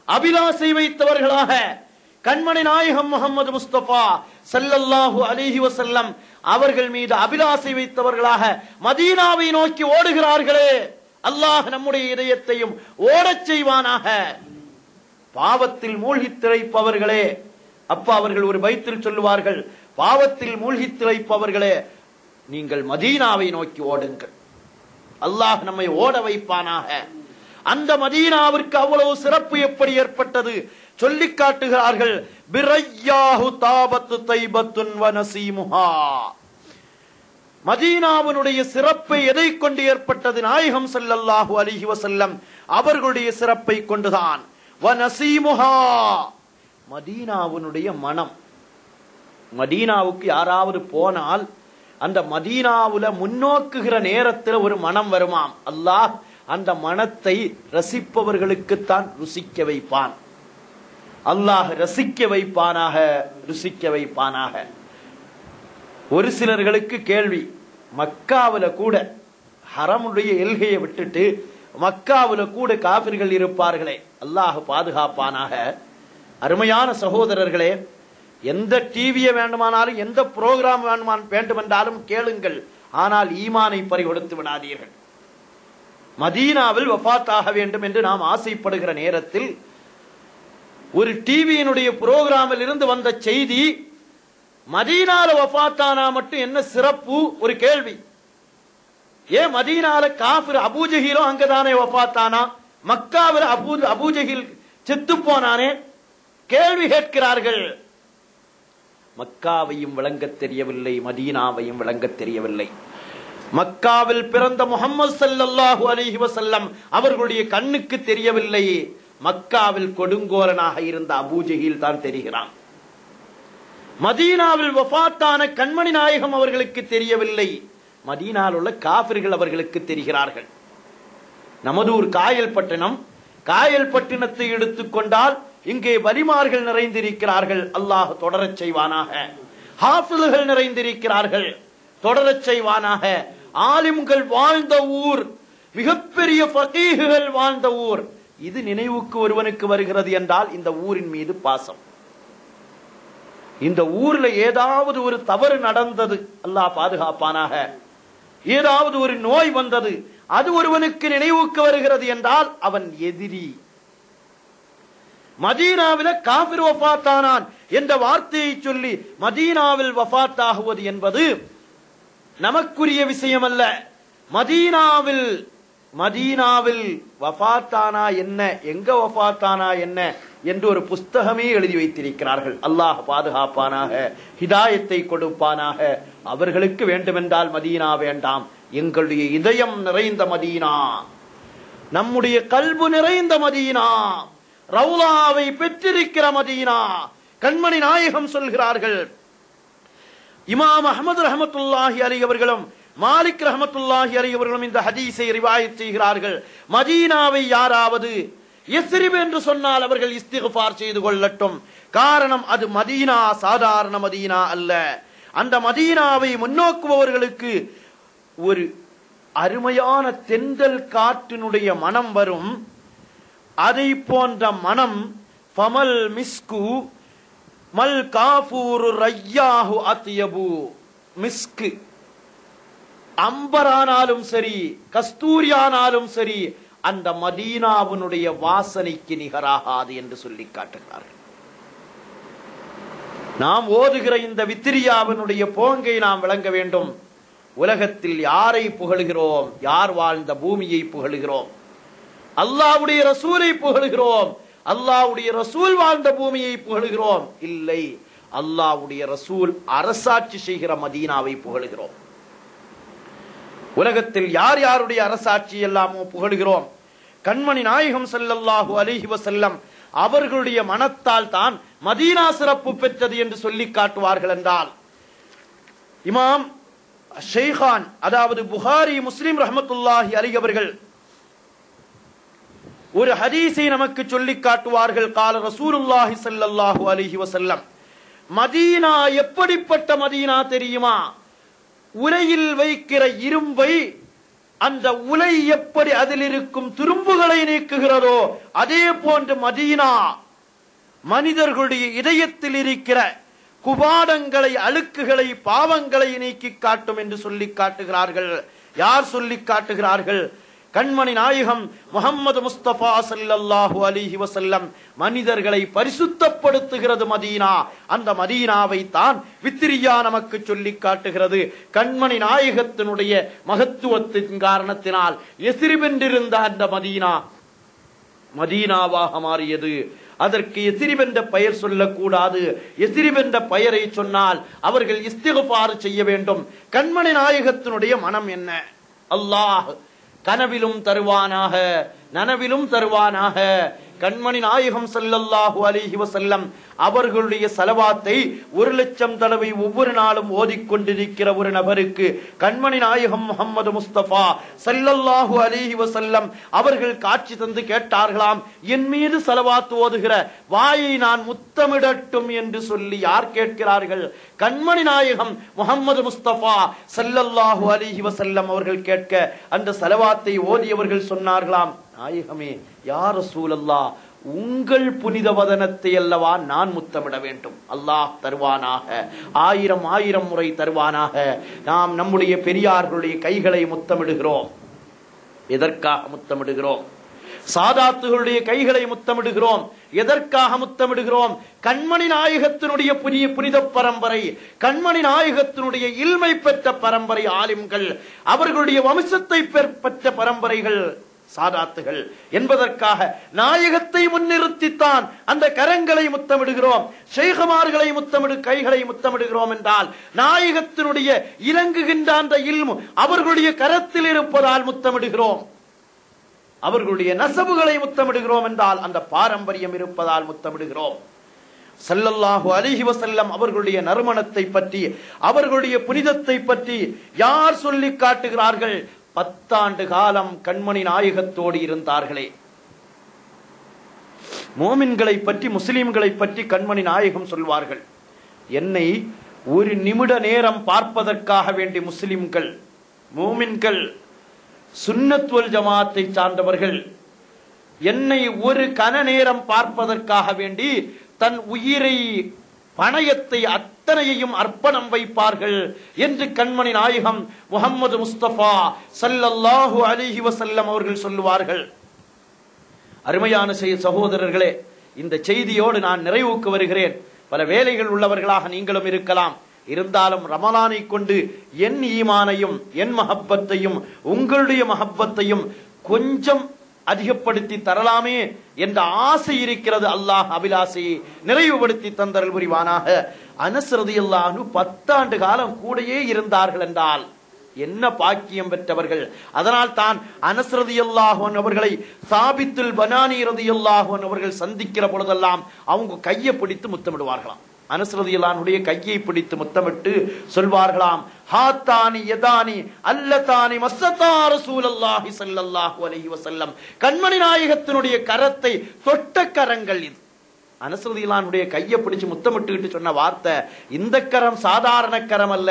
அபிலாசை வைத்தவர்களாக, கண்மணி நாயகம் முஹம்மது முஸ்தபா ஸல்லல்லாஹு அலைஹி வஸல்லம் அவர்கள் மீது அபிலாசை வைத்தவர்களாக மதீனாவை நோக்கி ஓடுகிறார்களே, அல்லாஹ் நம்முடைய இதயத்தையும் ஓடச் செய்வானாக. பாவத்தில் மூழ்கி திளைப்பவர்களே, அப்பா அவர்கள் ஒரு பைத்தில் சொல்லுவார்கள், பாவத்தில் மூழ்கி திளைப்பவர்களே நீங்கள் மதீனாவை நோக்கி ஓடுங்கள், அல்லாஹ் நம்மை ஓட வைப்பானாக. அந்த மதீனாவிற்கு அவ்வளவு சிறப்பு எப்படி ஏற்பட்டது சொல்லி காட்டுகிறார்கள். பிரையாஹு தாபத்து தைபத்துன் வ நசீமுஹா. மதீனாவினுடைய சிறப்பை எதை கொண்டு ஏற்பட்டது? நாயகம் ஸல்லல்லாஹு அலைஹி வஸல்லம் அவர்களுடைய சிறப்பை கொண்டுதான். வ நசீமுஹா, மதீனாவினுடைய மனம். மதீனாவுக்கு யாராவது போனால் அந்த மதீனாவுல முன்னோக்குகிற நேரத்தில் ஒரு மனம் வருமாம். அல்லாஹ் அந்த மனத்தை ரசிப்பவர்களுக்குத்தான் ருசிக்க வைப்பான். அல்லாஹ் ரசிக்க வைப்பானாக, ருசிக்க வைப்பானாக. ஒரு சிலர்களுக்கு கேள்வி, மக்காவுல கூட ஹரமுடைய எல்கையை விட்டுட்டு மக்காவுல கூட காபிர்கள் இருப்பார்களே, அல்லாஹ் பாதுகாப்பானாக. அருமையான சகோதரர்களே, எந்த டிவியை வேண்டுமானாலும் எந்த புரோகிராம் வேண்டுமென்றாலும் கேளுங்கள், ஆனால் ஈமானை பறிகொடுத்து விடாதீர்கள். மதீனாவில் வஃபாத் ஆக வேண்டும் என்று நாம் ஆசைப்படுகிற நேரத்தில் ஒரு டிவியினுடைய புரோகிராமில் இருந்து வந்த செய்தி, மதீனால வஃபாத்தானா மட்டும் என்ன சிறப்பு? ஒரு கேள்வி. ஏன் மதீனால காஃபிர் அபூஜஹிலும் அங்கதானே வஃபாத்தானா, மக்காவில் அபூஜஹில் செத்து போனானே? கேள்வி கேட்கிறார்கள். மக்காவையும் விளங்க தெரியவில்லை, மதீனாவையும் விளங்க தெரியவில்லை. மக்காவில் பிறந்த முஹம்மது ஸல்லல்லாஹு அலைஹி வஸல்லம் அவர்களுடைய கண்ணுக்கு தெரியவில்லை. மக்காவில் கொடுங்கோலனாக இருந்த அபூஜஹில் தான் தெரிகிறான். மதீனாவில் வஃபாத்தான கண்மணி நாயகம் அவர்களுக்கு தெரியவில்லை. மதீனாவில் உள்ள காபிர்கள் அவர்களுக்கு தெரிகிறார்கள். நமது ஊர் காயல்பட்டினம், காயல்பட்டினத்தை எடுத்துக்கொண்டால் இங்கே வலிமார்கள் நிறைந்திருக்கிறார்கள், அல்லாஹ் தொடரச் செய்வானாக. ஹாஃபில்கள் நிறைந்திருக்கிறார்கள், தொடரச் செய்வானாக. ஆலிம்கள் வாழ்ந்த ஊர், மிகப்பெரிய ஃபகீஹுகள் வாழ்ந்த ஊர். இது நினைவுக்கு ஒருவனுக்கு வருகிறது என்றால் இந்த ஊரின் மீது பாசம். இந்த ஊர்ல ஏதாவது ஒரு தவறு நடந்தது, அல்லாஹ் பாதுகாப்பானாக, ஏதாவது ஒரு நோய் வந்தது, அது ஒருவனுக்கு நினைவுக்கு வருகிறது என்றால் அவன் எதிரி. மதீனாவில் காஃபிர் வஃபாத்தானான் என்ற வார்த்தையை சொல்லி மதீனாவில் வஃபாத்தாகுவது என்பது நமக்குரிய விஷயம் அல்ல. மதீனாவில் வஃபாத்தானா என்ன, எங்க வஃபாத்தானா என்ன என்று ஒரு புஸ்தகமே எழுதி வைத்திருக்கிறார்கள். அல்லாஹ் பாதுகாப்பானாக, ஹிதாயத்தை கொடுப்பானாக. அவர்களுக்கு வேண்டுமென்றால் மதீனா வேண்டாம், எங்களுடைய இதயம் நிறைந்த மதீனா, நம்முடைய கல்பு நிறைந்த மதீனா, ரவுலாவை பெற்றிருக்கிற மதீனா. கண்மணி நாயகம் சொல்கிறார்கள், இமாம் அஹ்மது ரஹ்மத்துல்லாஹி அலைஹி அவர்களும் மாலிக் ரஹ்மத்துல்லாஹி அலைஹி அவர்களும் இந்த ஹதீஸை ரிவாயத் செய்கிறார்கள். மதீனாவை யாராவது யஸ்ரிப் என்று சொன்னால் அவர்கள் இஸ்திக்ஃபார் செய்து கொள்ளட்டும். காரணம், அது மதீனா சாதாரண மதீனா அல்ல. அந்த மதீனாவை முன்னோக்குபவர்களுக்கு ஒரு அருமையான தென்றல் காற்றினுடைய மனம் வரும். அதை போன்ற மனம் ஃபமல் மிஸ்கு மல் காஃபூரு ரையாஹு அத்யபு. மிஸ்கு அம்பரானாலும் சரி, கஸ்தூரியானாலும் சரி, அந்த மதீனாவினுடைய வாசனைக்கு நிகராகாது என்று சொல்லி காட்டுகிறார்கள். நாம் ஓதுகிற இந்த வித்திரியாவினுடைய போங்கை நாம் விளங்க வேண்டும். உலகத்தில் யாரை புகழுகிறோம்? யார் வாழ்ந்த பூமியை புகழுகிறோம்? அல்லாஹ்வுடைய ரசூலை புகழுகிறோம். அல்லாஹ்வுடைய ரசூல் வாழ்ந்த பூமியை புகழுகிறோம்? இல்லை, அல்லாஹ்வுடைய ரசூல் அரசாட்சி செய்கிற மதீனாவை புகழுகிறோம். உலகத்தில் யார் யாருடைய அரசாட்சி எல்லாமோ புகழுகிறோம். கண்மணி நாயகம் ஸல்லல்லாஹு அலைஹி வஸல்லம் அவர்களுடைய மனத்தால் தான் மதீனா சிறப்பு பெற்றது என்று சொல்லி காட்டுவார்கள் என்றால், இமாம் ஷைகான் அதாவது புகாரி முஸ்லிம் ரஹ்மத்துல்லாஹி அலைஹி அவர்கள் ஒரு ஹதீஸை நமக்கு சொல்லி காட்டுவார்கள். கால ரசூலுல்லாஹி ஸல்லல்லாஹு அலைஹி வஸல்லம், மதீனா எப்படிப்பட்ட மதீனா தெரியுமா? உலையில் வைக்கிற இரும்பை அந்த உலை எப்படி அதில் இருக்கும் துரும்புகளை நீக்குகிறதோ அதே போன்று மதீனா மனிதர்களுடைய இதயத்தில் இருக்கிற குபாடங்களை, அழுக்குகளை, பாவங்களை நீக்கி காட்டும் என்று சொல்லி காட்டுகிறார்கள். யார் சொல்லி காட்டுகிறார்கள்? கண்மணி நாயகம் முஹம்மது முஸ்தபா ஸல்லல்லாஹு அலைஹி வஸல்லம். மனிதர்களை பரிசுத்தப்படுத்துகிறது மதீனா. அந்த மதீனாவை தான் வித்ரியா நமக்கு சொல்லி காட்டுகிறது. கண்மணி நாயகத்தினுடைய மகத்துவத்தின் காரணத்தினால் எசிரிபென்றிருந்த அந்த மதீனா மதீனாவாக மாறியது. அதற்கு எசிரிப் என்ற பெயர் சொல்லக்கூடாது. எசிரிப் என்ற பெயரை சொன்னால் அவர்கள் இஸ்திக்ஃபார் செய்ய வேண்டும். கண்மணி நாயகத்தினுடைய மனம் என்ன? அல்லாஹ் கனவிலும் தருவானாக, நனவிலும் தருவானாக. கண்மணி நாயகம் ஸல்லல்லாஹு அலைஹி வஸல்லம் அவர்களுடைய ஸலவாத்தை 1,00,000 தடவை ஒவ்வொரு நாளும் ஓதிக்கொண்டிருக்கிற ஒரு நபருக்கு கண்மணி நாயகம் முஹம்மது முஸ்தபா ஸல்லல்லாஹு அலைஹி வஸல்லம் அவர்கள் காட்சி தந்து கேட்டார்களாம், என் மீது ஸலவாத் ஓதுகிற வாயை நான் முத்தமிடட்டும் என்று சொல்லி. யார் கேட்கிறார்கள்? கண்மணி நாயகம் முஹம்மது முஸ்தபா ஸல்லல்லாஹு அலைஹி வஸல்லம் அவர்கள் கேட்க அந்த ஸலவாத்தை ஓதியவர்கள் சொன்னார்களாம், நாயகமே யா ரசூலல்லாஹ், உங்கள் புனித வதனத்தை அல்லவா நான் முத்தமிட வேண்டும். அல்லாஹ் தருவானாக, 1000 முறை தருவானாக. நாம் நம்முடைய பெரியார்களுடைய கைகளை முத்தமிடுகிறோம். எதற்காக முத்தமிடுகிறோம்? சாதாத்துகளுடைய கைகளை முத்தமிடுகிறோம். எதற்காக முத்தமிடுகிறோம்? கண்மணி நாயகத்தினுடைய புனித பரம்பரை, கண்மணி நாயகத்தினுடைய இல்மை பெற்ற பரம்பரை ஆலிம்கள், அவர்களுடைய வம்சத்தை பெற்ற பரம்பரைகள் சாதாத்துகள் என்பதற்காக நாயகத்தை முன்னிறுத்தித்தான் அந்த கரங்களை முத்தமிடுகிறோம். ஷேகுமார்களை கைகளை முத்தமிடுகிறோம் என்றால் நாயகத்தினுடைய இறங்குகின்ற அந்த இல்மு அவர்களுடைய கரத்தில் இருப்பதால் முத்தமிடுகிறோம். அவர்களுடைய நசபுகளை முத்தமிடுகிறோம் என்றால் அந்த பாரம்பரியம் இருப்பதால் முத்தமிடுகிறோம். ஸல்லல்லாஹு அலைஹி வஸல்லம் அவர்களுடைய நறுமணத்தை பற்றி, அவர்களுடைய புனிதத்தை பற்றி யார் சொல்லி காட்டுகிறார்கள்? 10 ஆண்டு காலம் கண்மணி நாயகத்தோடு இருந்தார்களே. மோமின்களை பற்றி, முஸ்லிம்களை பற்றி கண்மணி நாயகம் சொல்வார்கள், என்னை ஒரு நிமிட நேரம் பார்ப்பதற்காக வேண்டி முஸ்லிம்கள், மோமின்கள், சுன்னத் வல் ஜமாத்தை சார்ந்தவர்கள் என்னை ஒரு கன நேரம் பார்ப்பதற்காக வேண்டி தன் உயிரை, பணயத்தை அத்தனையையும் அர்ப்பணம் வைப்பார்கள் என்று கண்மணி நாயகம் முஹம்மது முஸ்தபா ஸல்லல்லாஹு அலைஹி வஸல்லம் அவர்கள் சொல்லுவார்கள். அருமையான சகோதரர்களே, இந்த செய்தியோடு நான் நிறைவுக்கு வருகிறேன். பல வேலைகள் உள்ளவர்களாக நீங்களும் இருக்கலாம். இருந்தாலும் ரமலானை கொண்டு என் ஈமானையும் என் மஹப்பத்தையும் உங்களுடைய மஹப்பத்தையும் கொஞ்சம் அதிகப்படுத்தி தரலாமே என்ற ஆசை இருக்கிறது. அல்லாஹ் அபிலாசையை நிறைவுபடுத்தி தந்தரல் புரிவானாக. அனஸ் ரலியல்லாஹு அன்ஹு 10 ஆண்டு காலம் கூடயே இருந்தார்கள் என்றால் என்ன பாக்கியம் பெற்றவர்கள். அதனால் தான் அனஸ் ரலியல்லாஹு அன்ஹு அவர்களை சாபித்துல் பனானி ரலியல்லாஹு அன்ஹு அவர்கள் சந்திக்கிற பொழுதெல்லாம் அவங்க கையை பிடித்து முத்தமிடுவார்களாம். அனஸ் ரலியல்லாஹு அன்ஹுடைய கையை பிடித்து முத்தமிட்டு சொல்வார்களாம், ஹாத்தானி யதானி அல்லதானி மஸ்ஸதா ரசூலுல்லாஹி ஸல்லல்லாஹு அலைஹி வஸல்லம். கண்மணி நாயகத்தினுடைய கரத்தை தொட்ட கரங்கள் இது. அனஸ் ரலியல்லாஹு அன்ஹுடைய கையை பிடிச்சு முத்தமிட்டுக்கிட்டு சொன்ன வார்த்தை, இந்த கரம் சாதாரண கரம் அல்ல,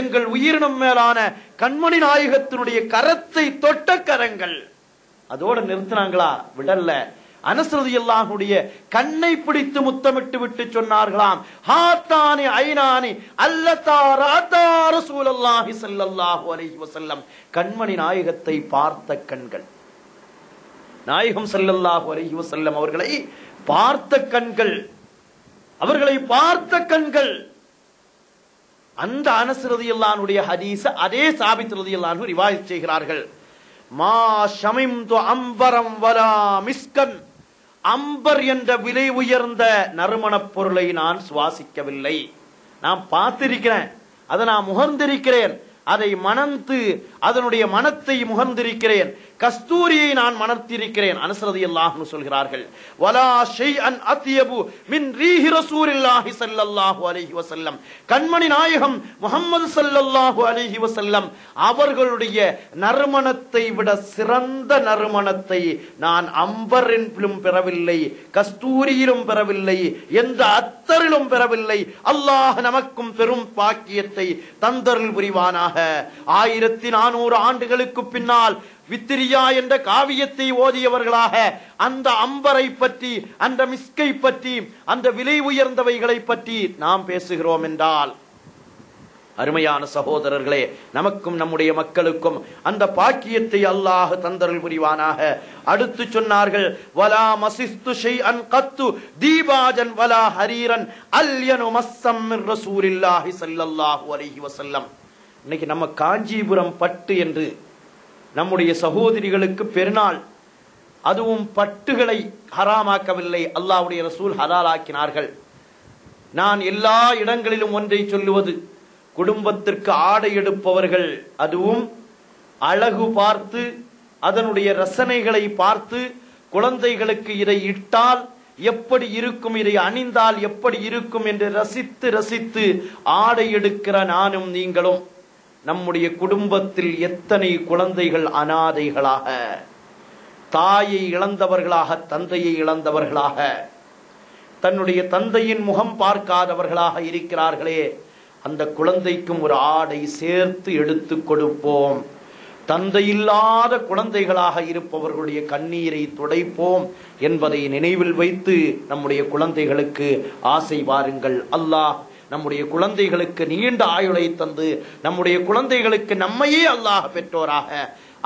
எங்கள் உயிரினும் மேலான கண்மணி நாயகத்தினுடைய கரத்தை தொட்ட கரங்கள். அதோட நிறுத்தினாங்களா? விடல்ல. அனஸ் ரலியல்லாஹு அன்ஹுடைய கண்ணை பிடித்து முத்தமிட்டு விட்டு சொன்னார்களாம், ஹாத்தானி ஐனானி அல்லதா ரஅதா ரசூலுல்லாஹி ஸல்லல்லாஹு அலைஹி வஸல்லம். கண்மணி நாயகத்தை பார்த்த கண்கள், நாயகம் ஸல்லல்லாஹு அலைஹி வஸல்லம் அவர்களை பார்த்த கண்கள், அவர்களை பார்த்த கண்கள். அந்த அனஸ் ரலியல்லாஹு அன்ஹுடைய ஹதீஸ் அதே சாபித் ரலியல்லாஹு அன்ஹு ரிவாயத் செய்கிறார்கள். மா ஷமிம்து அம்பரம் வலா மிஸ்கன், அம்பர் என்ற விலை உயர்ந்த நறுமணப் பொருளை நான் சுவாசிக்கவில்லை. நான் பார்த்திருக்கிறேன், அதை நான் முகர்ந்திருக்கிறேன், அதை மணந்து அதனுடைய மனத்தை முகர்ந்திருக்கிறேன், கஸ்தூரியை நான் மணத்திருக்கிறேன். அனஸ் ரலியல்லாஹு அன்ஹு சொல்கிறார்கள், வலா ஷைஅன் அத்யபு மின் ரீஹி ரசூலில்லாஹி ஸல்லல்லாஹு அலைஹி வஸல்லம், கண்மணி நாயகம் முஹம்மது ஸல்லல்லாஹு அலைஹி வஸல்லம் அவர்களுடைய நறுமணத்தை விட சிறந்த நறுமணத்தை நான் அம்பரிலும் பெறவில்லை, கஸ்தூரியிலும் பெறவில்லை, எந்த அத்தரிலும் பெறவில்லை. அல்லாஹ் நமக்கும் பெரும் பாக்கியத்தை தந்தருள் புரிவானாக. 1400 ஆண்டுகளுக்கு பின்னால் வித்திரியா என்ற காவியத்தை ஓதியவர்களாக அந்த அம்பரை பற்றி, அந்த மிஸ்கை பற்றி, அந்த விலை உயர்ந்தவைகளை பற்றி நாம் பேசுகிறோம் என்றால், அருமையான சகோதரர்களே, நமக்கும் நம்முடைய மக்களுக்கும் அந்த பாக்கியத்தை அல்லாஹ் தந்தருள் புரிவானாக. அடுத்து சொன்னார்கள், வலா மசிஸ்து ஷைஅன் கத்து தீபாஜன் வலா ஹரீரன் அல்யனு மஸ்ஸம் மின் ரசூலில்லாஹி ஸல்லல்லாஹு அலைஹி வஸல்லம். இன்னைக்கு நம்ம காஞ்சிபுரம் பட்டு என்று நம்முடைய சகோதரிகளுக்கு பெருநாள், அதுவும் பட்டுகளை ஹராமாக்கவில்லை, அல்லாஹ்வுடைய ரசூல் ஹலாலாக்கினார்கள். நான் எல்லா இடங்களிலும் ஒன்றை சொல்லுவது, குடும்பத்திற்கு ஆடை எடுப்பவர்கள் அதுவும் அழகு பார்த்து அதனுடைய ரசனைகளை பார்த்து குழந்தைகளுக்கு இதை இட்டால் எப்படி இருக்கும், இதை அணிந்தால் எப்படி இருக்கும் என்று ரசித்து ரசித்து ஆடை எடுக்கிற நானும் நீங்களும், நம்முடைய குடும்பத்தில் எத்தனை குழந்தைகள் அனாதைகளாக, தாயை இழந்தவர்களாக, தந்தையை இழந்தவர்களாக, தன்னுடைய தந்தையின் முகம் பார்க்காதவர்களாக இருக்கிறார்களே, அந்த குழந்தைக்கும் ஒரு ஆடை சேர்த்து எடுத்து கொடுப்போம். தந்தையில்லாத குழந்தைகளாக இருப்பவர்களுடைய கண்ணீரை துடைப்போம் என்பதை நினைவில் வைத்து நம்முடைய குழந்தைகளுக்கு ஆசை வாருங்கள். அல்லாஹ் நம்முடைய குழந்தைகளுக்கு நீண்ட ஆயுளை தந்து நம்முடைய குழந்தைகளுக்கு நம்மையே அல்லாஹ் பெற்றோராக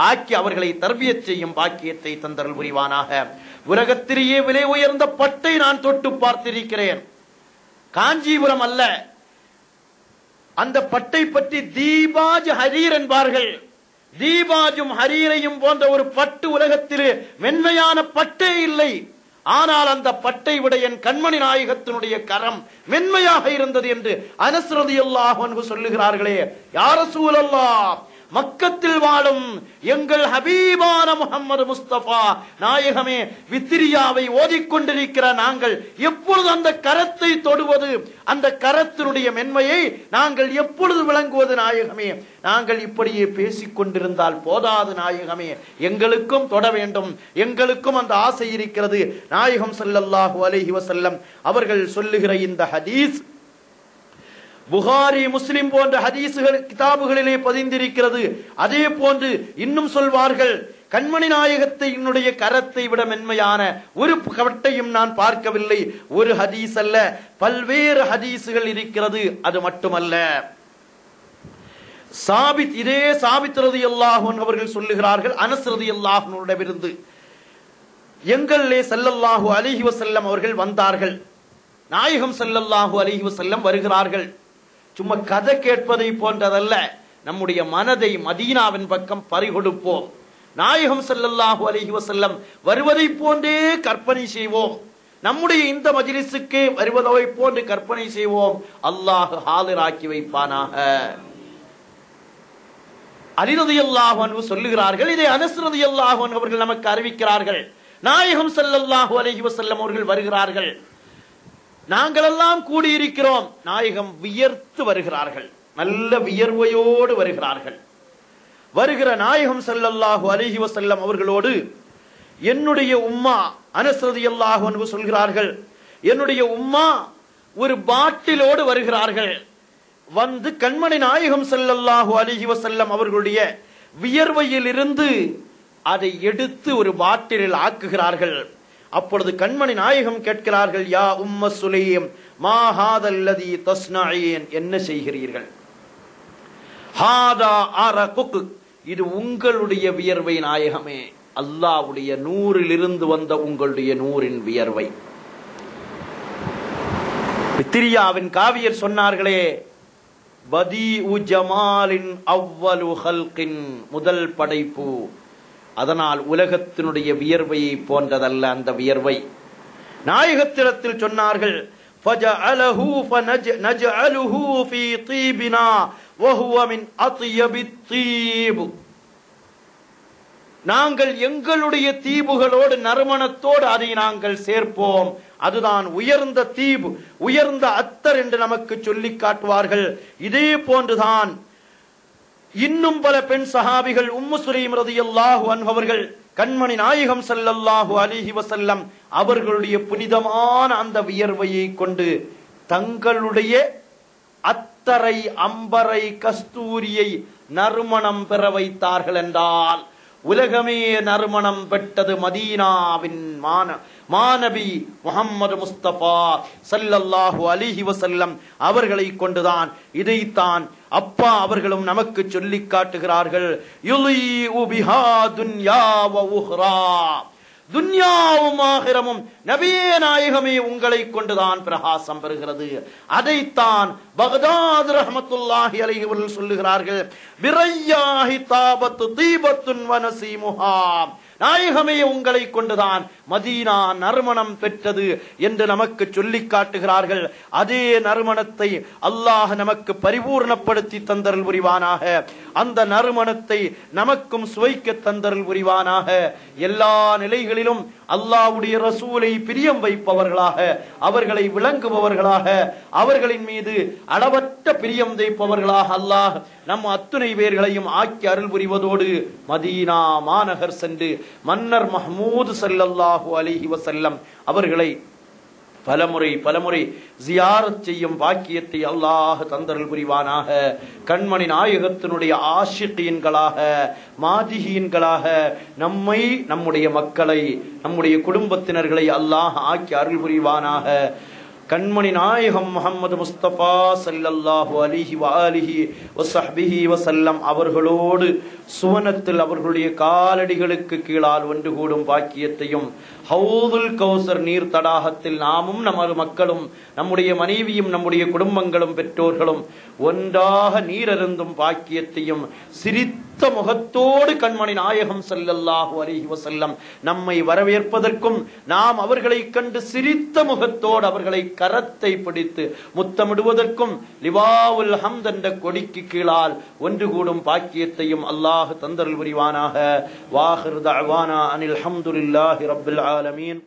ஆக்கி அவர்களை தர்பியத் செய்யும் பாக்கியத்தை தந்தருள் புரிவானாக. உலகத்திலேயே விலை உயர்ந்த பட்டை நான் தொட்டு பார்த்திருக்கிறேன். காஞ்சிபுரம் அல்ல, அந்த பட்டை பற்றி தீபாஜ் ஹரீர் என்பார்கள். தீபாஜும் ஹரீரையும் போன்ற ஒரு பட்டு உலகத்திலே மென்மையான பட்டே இல்லை. ஆனால் அந்த பட்டை விட என் கண்மணி நாயகத்தினுடைய கரம் மென்மையாக இருந்தது என்று அனஸ் ரலியல்லாஹு அன்ஹு சொல்லுகிறார்களே. யா ரசூலல்லாஹ், மக்கத்தில் வாழும் எங்கள் ஹபீபான முஹம்மது முஸ்தபா நாயகமே, வித்திரியாவை ஓதிக்கொண்டிருக்கிற நாங்கள் எப்பொழுது அந்த கரத்தை தொடுவது, அந்த கரத்தினுடைய மென்மையை நாங்கள் எப்பொழுது விளங்குவது நாயகமே? நாங்கள் இப்படியே பேசிக் கொண்டிருந்தால் போதாது நாயகமே, எங்களுக்கும் தொட வேண்டும், எங்களுக்கும் அந்த ஆசை இருக்கிறது. நாயகம் ஸல்லல்லாஹு அலைஹி வஸல்லம் அவர்கள் சொல்லுகிற இந்த ஹதீஸ் புகாரி, முஸ்லிம் போன்ற ஹதீசுகள் கிதாபுகளிலே பதிந்திருக்கிறது. அதே போன்று இன்னும் சொல்வார்கள், கண்மணி நாயகத்தை என்னுடைய கரத்தை விட மென்மையான ஒரு பட்டையும் நான் பார்க்கவில்லை. ஒரு ஹதீஸ் அல்ல, பல்வேறு ஹதீசுகள் இருக்கிறது. அது மட்டுமல்ல, சாபித், இதே சாபித் ரலியல்லாஹு அன்ஹு அவர்கள் சொல்லுகிறார்கள், அனஸ் ரலியல்லாஹு அன்ஹுவிடமிருந்து எங்களிலே ஸல்லல்லாஹு அலைஹி வஸல்லம் அவர்கள் வந்தார்கள். நாயகம் ஸல்லல்லாஹு அலைஹி வஸல்லம் வருகிறார்கள். சும்மா கதை கேட்பதை போன்றதல்ல, நம்முடைய மனதை மதீனாவின் பக்கம் பறிகொடுப்போம். நாயகம் ஸல்லல்லாஹு அலைஹி வஸல்லம் வருவதை போன்றே கற்பனை செய்வோம். நம்முடைய இந்த மஜ்லிஸுக்கு வருவதை போன்று கற்பனை செய்வோம். அல்லாஹ் ஹாலிராக்கி வைப்பானாக. அலி ரலியல்லாஹு அன்ஹு சொல்லுகிறார்கள், இதை அனஸ் ரலியல்லாஹு அன்ஹு அவர்கள் நமக்கு அறிவிக்கிறார்கள். நாயகம் ஸல்லல்லாஹு அலைஹி வஸல்லம் அவர்கள் வருகிறார்கள். நாங்கள் எல்லாம் கூடியிருக்கிறோம். நாயகம் வியர்த்து வருகிறார்கள், நல்ல வியர்வையோடு வருகிறார்கள். வருகிற நாயகம் ஸல்லல்லாஹு அலைஹி வஸல்லம் அவர்களோடு என்னுடைய உம்மா, அனஸ் ரலியல்லாஹு அன்ஹு சொல்கிறார்கள், என்னுடைய உம்மா ஒரு பாட்டிலோடு வருகிறார்கள். வந்து கண்மணி நாயகம் ஸல்லல்லாஹு அலைஹி வஸல்லம் அவர்களுடைய வியர்வையில் இருந்து அதை எடுத்து ஒரு பாட்டிலில் ஆக்குகிறார்கள். அப்பொழுது கண்மணி நாயகம் கேட்கிறார்கள், யா உம்ம சுலைம், மா ஹாதல்லதி தஸ்னஈன், என்ன செய்கிறீர்கள்? ஹாதா அரகுக், இது உங்களுடைய வியர்வை நாயகமே, அல்லாஹ்வுடைய நூறிலிருந்து வந்த உங்களுடைய நூறின் வியர்வை. வித்திரியாவின் காவியர் சொன்னார்களே, பதீஉ ஜமாலின் அவ்வலு ஹல்கின், முதல் படைப்பு. அதனால் உலகத்தினுடைய வியர்வையை போன்றதல்ல அந்த வியர்வை. நாயகத்திடத்தில் சொன்னார்கள், ஃபஜஅலஹு ஃபனஜஅலுஹு ஃபீ தீபினா வஹுவ மின் அத்யபித் தீப், நாங்கள் எங்களுடைய தீபுகளோடு நறுமணத்தோடு அதை நாங்கள் சேர்ப்போம். அதுதான் உயர்ந்த தீபு, உயர்ந்த அத்தர் என்று நமக்கு சொல்லி காட்டுவார்கள். இதே போன்றுதான் இன்னும் பல பெண் சஹாபிகள், உம்மு சுலைம் ரலியல்லாஹு அன்ஹா அவர்கள், கண்மணி நாயகம் ஸல்லல்லாஹு அலைஹி வஸல்லம் அவர்களுடைய புனிதமான அந்த வியர்வையை கொண்டு தங்களுடைய அத்தரை, அம்பரை, கஸ்தூரியை நறுமணம் பெற வைத்தார்கள் என்றால், உலகமே நறுமணம் பெற்றது மதீனாவின் மாநபி முஹம்மது முஸ்தபா ஸல்லல்லாஹு அலைஹி வஸல்லம் அவர்களை கொண்டுதான். இதைத்தான் அப்பா அவர்களும் நமக்கு சொல்லி காட்டுகிறார்கள். யுலீஉ பிஹா துன்யா வ உஹ்ரா, துன்யாவும் ஆகிரமும் நபியே நாயகமே உங்களை கொண்டுதான் பிரகாசம் பெறுகிறது. அதைத்தான் பக்தாத் ரஹ்மத்துல்லாஹி அலைஹி அவர்கள் சொல்லுகிறார்கள். பிரையாஹி தாபத்து தீபத்துன் வ நஸீமுஹா, நாயகமே உங்களை கொண்டுதான் மதீனா நறுமணம் பெற்றது என்று நமக்கு சொல்லி காட்டுகிறார்கள். அதே நறுமணத்தை அல்லாஹ் நமக்கு பரிபூர்ணப்படுத்தி தந்தருள் புரிவானாக. அந்த நறுமணத்தை நமக்கும் சுவைக்க தந்தருள் புரிவானாக. எல்லா நிலைகளிலும் அல்லாஹ்வுடைய ரசூலை பிரியம் வைப்பவர்களாக, அவர்களை விளங்குபவர்களாக, அவர்களின் மீது அளவற்ற பிரியம் வைப்பவர்களாக அல்லாஹ் நம் அத்துணை பேர்களையும் ஆக்கி அருள் புரிவதோடு மதீனா மாநகர் சென்று மன்னர் மஹ்மூத் ஸல்லல்லாஹு அலைஹி வஸல்லம் அவர்களை பலமுறை ஜியாரத் செய்யும் பாக்கியத்தை அல்லாஹ் தந்தருள் புரிவானாக. கண்மணி நாயகத்தினுடைய ஆஷிகீன்களாக, மாதிஹீன்களாக நம்மை, நம்முடைய மக்களை, நம்முடைய குடும்பத்தினர்களை அல்லாஹ் ஆக்கி அருள் புரிவானாக. கண்மணி நாயகம் முஹம்மது முஸ்தபா ஸல்லல்லாஹு அலைஹி வஆலிஹி வஸஹ்பிஹி வஸல்லம் அவர்களோடு சுவனத்தில் அவர்களுடைய காலடிகளுக்கு கீழால் ஒன்று கூடும் பாக்கியத்தையும், ஹவுதுல் கௌசர் நீர் தடாகத்தில் நாமும் நமது மக்களும், நம்முடைய மனைவியும், நம்முடைய குடும்பங்களும், பெற்றோர்களும் ஒன்றாக நீரருந்தும் பாக்கியத்தையும், சிரித்த முகத்தோடு கண்மணி நாயகம் ஸல்லல்லாஹு அலைஹி வஸல்லம் நம்மை வரவேற்பதற்கும், நாம் அவர்களை கண்டு சிரித்த முகத்தோடு அவர்களை கரத்தை பிடித்து முத்தமிடுவதற்கும் லிவாவுல் ஹம்த் என்ற கொடிக்கு கீழால் ஒன்று கூடும் பாக்கியத்தையும் அல்லாஹ் தந்தருள் புரிவானாக. வாஹிர் தஅவானா அனில் ஹம்துலில்லாஹி ரப்பில் ஆலமீன்.